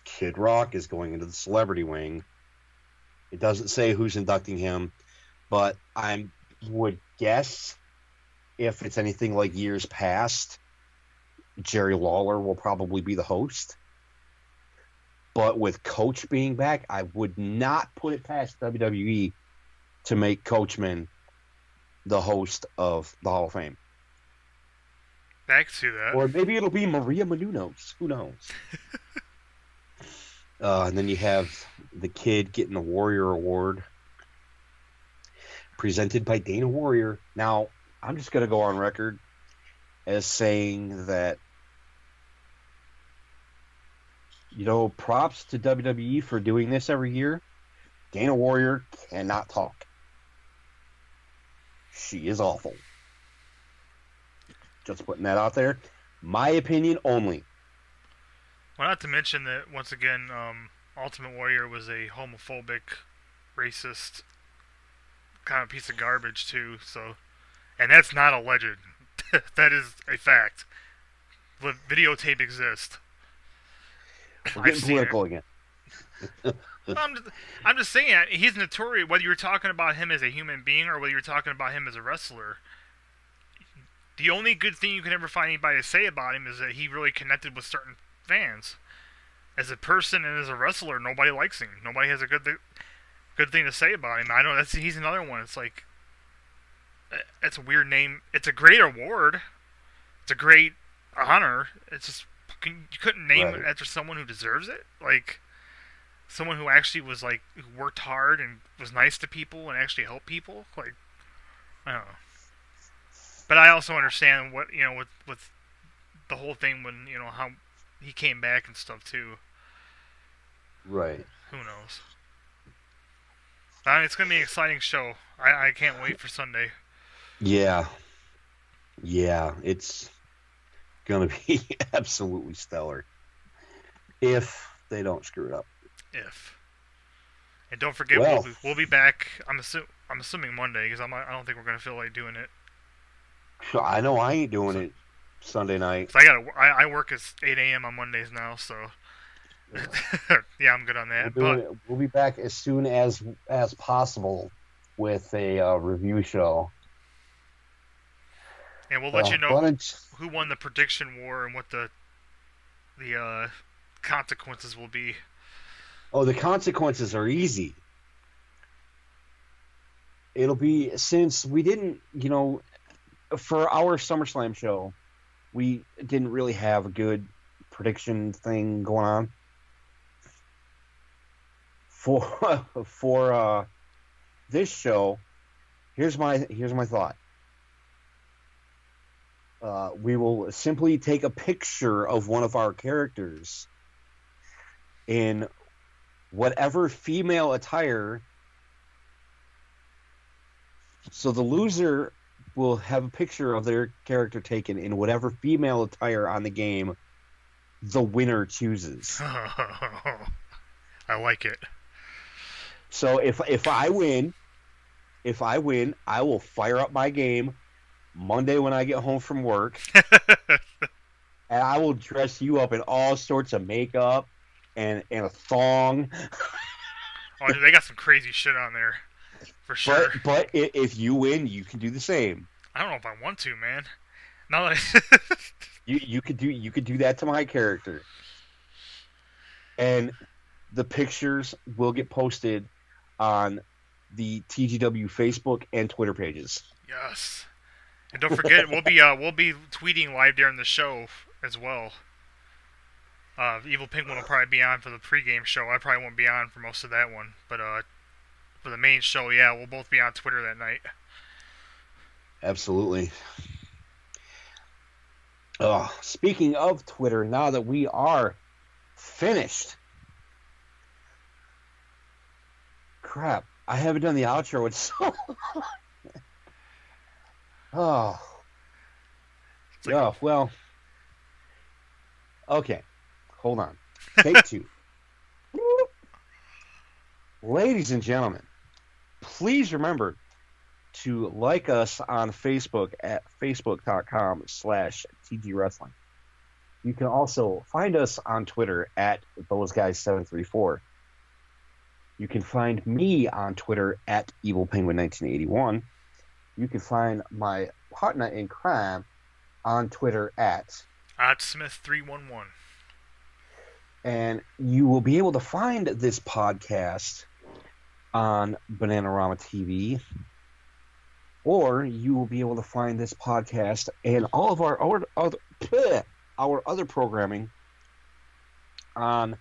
Kid Rock is going into the celebrity wing. It doesn't say who's inducting him, but I would guess if it's anything like years past, Jerry Lawler will probably be the host. But with Coach being back, I would not put it past WWE to make Coachman the host of the Hall of Fame. I can see that. Or maybe it'll be Maria Menounos. Who knows? And then you have the kid getting the Warrior Award presented by Dana Warrior. Now, I'm just going to go on record as saying that, props to WWE for doing this every year. Dana Warrior cannot talk. She is awful. Just putting that out there. My opinion only. Well, not to mention that, once again, Ultimate Warrior was a homophobic, racist, kind of piece of garbage, too, so... And that's not alleged. That is a fact. The videotape exists. We're getting political again. I'm just saying, he's notorious, whether you're talking about him as a human being or whether you're talking about him as a wrestler. The only good thing you can ever find anybody to say about him is that he really connected with certain fans. As a person and as a wrestler, nobody likes him. Nobody has a good thing to say about him. I know he's another one. It's like, it's a weird name. It's a great award. It's a great honor. It's just, you couldn't name it after someone who deserves it? Like, someone who actually was like, who worked hard and was nice to people and actually helped people? Like, I don't know. But I also understand what, with the whole thing when, how he came back and stuff too. Right. Who knows? It's going to be an exciting show. I can't wait for Sunday. Yeah. Yeah, it's going to be absolutely stellar. If they don't screw it up. And don't forget, we'll be back, I'm assuming Monday, because I don't think we're going to feel like doing it. I know I ain't doing it Sunday night. So I work at 8 a.m. on Mondays now, so yeah, I'm good on that. We'll be back as soon as possible with a review show. And we'll let you know who won the prediction war and what the consequences will be. Oh, the consequences are easy. It'll be, since we didn't, for our SummerSlam show, we didn't really have a good prediction thing going on. For this show, here's my thought. We will simply take a picture of one of our characters in whatever female attire. So the loser will have a picture of their character taken in whatever female attire on the game the winner chooses. I like it. So if I win, I will fire up my game Monday when I get home from work, and I will dress you up in all sorts of makeup and a thong. Oh, they got some crazy shit on there, for sure. But if you win, you can do the same. I don't know if I want to, man. Now that you could do that to my character, and the pictures will get posted on the TGW Facebook and Twitter pages. Yes, and don't forget we'll be tweeting live during the show as well. Evil Penguin will probably be on for the pregame show. I probably won't be on for most of that one, but for the main show, yeah, we'll both be on Twitter that night. Absolutely. Speaking of Twitter, now that we are finished. Crap, I haven't done the outro in so long. Oh. Yeah, well, Okay, hold on. Take two. Ladies and gentlemen, please remember to like us on Facebook at facebook.com/TG Wrestling. You can also find us on Twitter at thoseguys734. You can find me on Twitter at EvilPenguin1981. You can find my partner in crime on Twitter at OddSmith311. And you will be able to find this podcast on Bananarama TV, or you will be able to find this podcast and all of our other programming on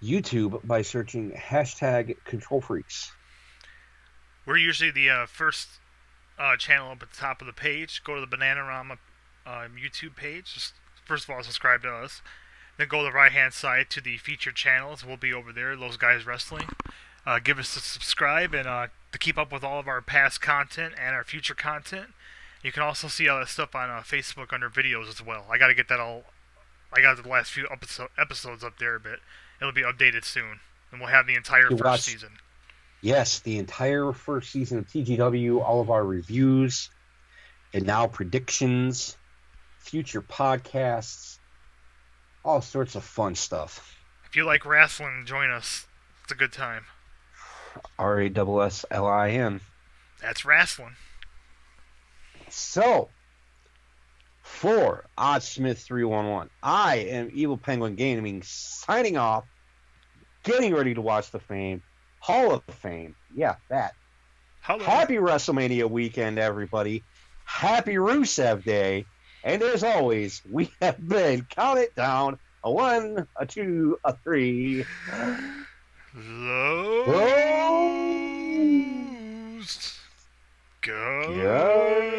YouTube by searching #ControlFreaks. We're usually the first channel up at the top of the page. Go to the Bananarama YouTube page. Just, first of all, subscribe to us. Then go to the right-hand side to the featured channels. We'll be over there, Those Guys Wrestling. Give us a subscribe and to keep up with all of our past content and our future content. You can also see all that stuff on Facebook under videos as well. I got to get that all. I got the last few episodes up there, but it'll be updated soon, and we'll have the entire first season. Yes, the entire first season of TGW, all of our reviews, and now predictions, future podcasts, all sorts of fun stuff. If you like wrestling, join us. It's a good time. RASSLIN. That's wrestling. So, for OddSmith311, I am Evil Penguin Gaming, signing off, getting ready to watch the Hall of Fame. Yeah, that. Hello. Happy WrestleMania weekend, everybody. Happy Rusev Day. And as always, we have been counted down. A 1, a 2, a 3. Those guys.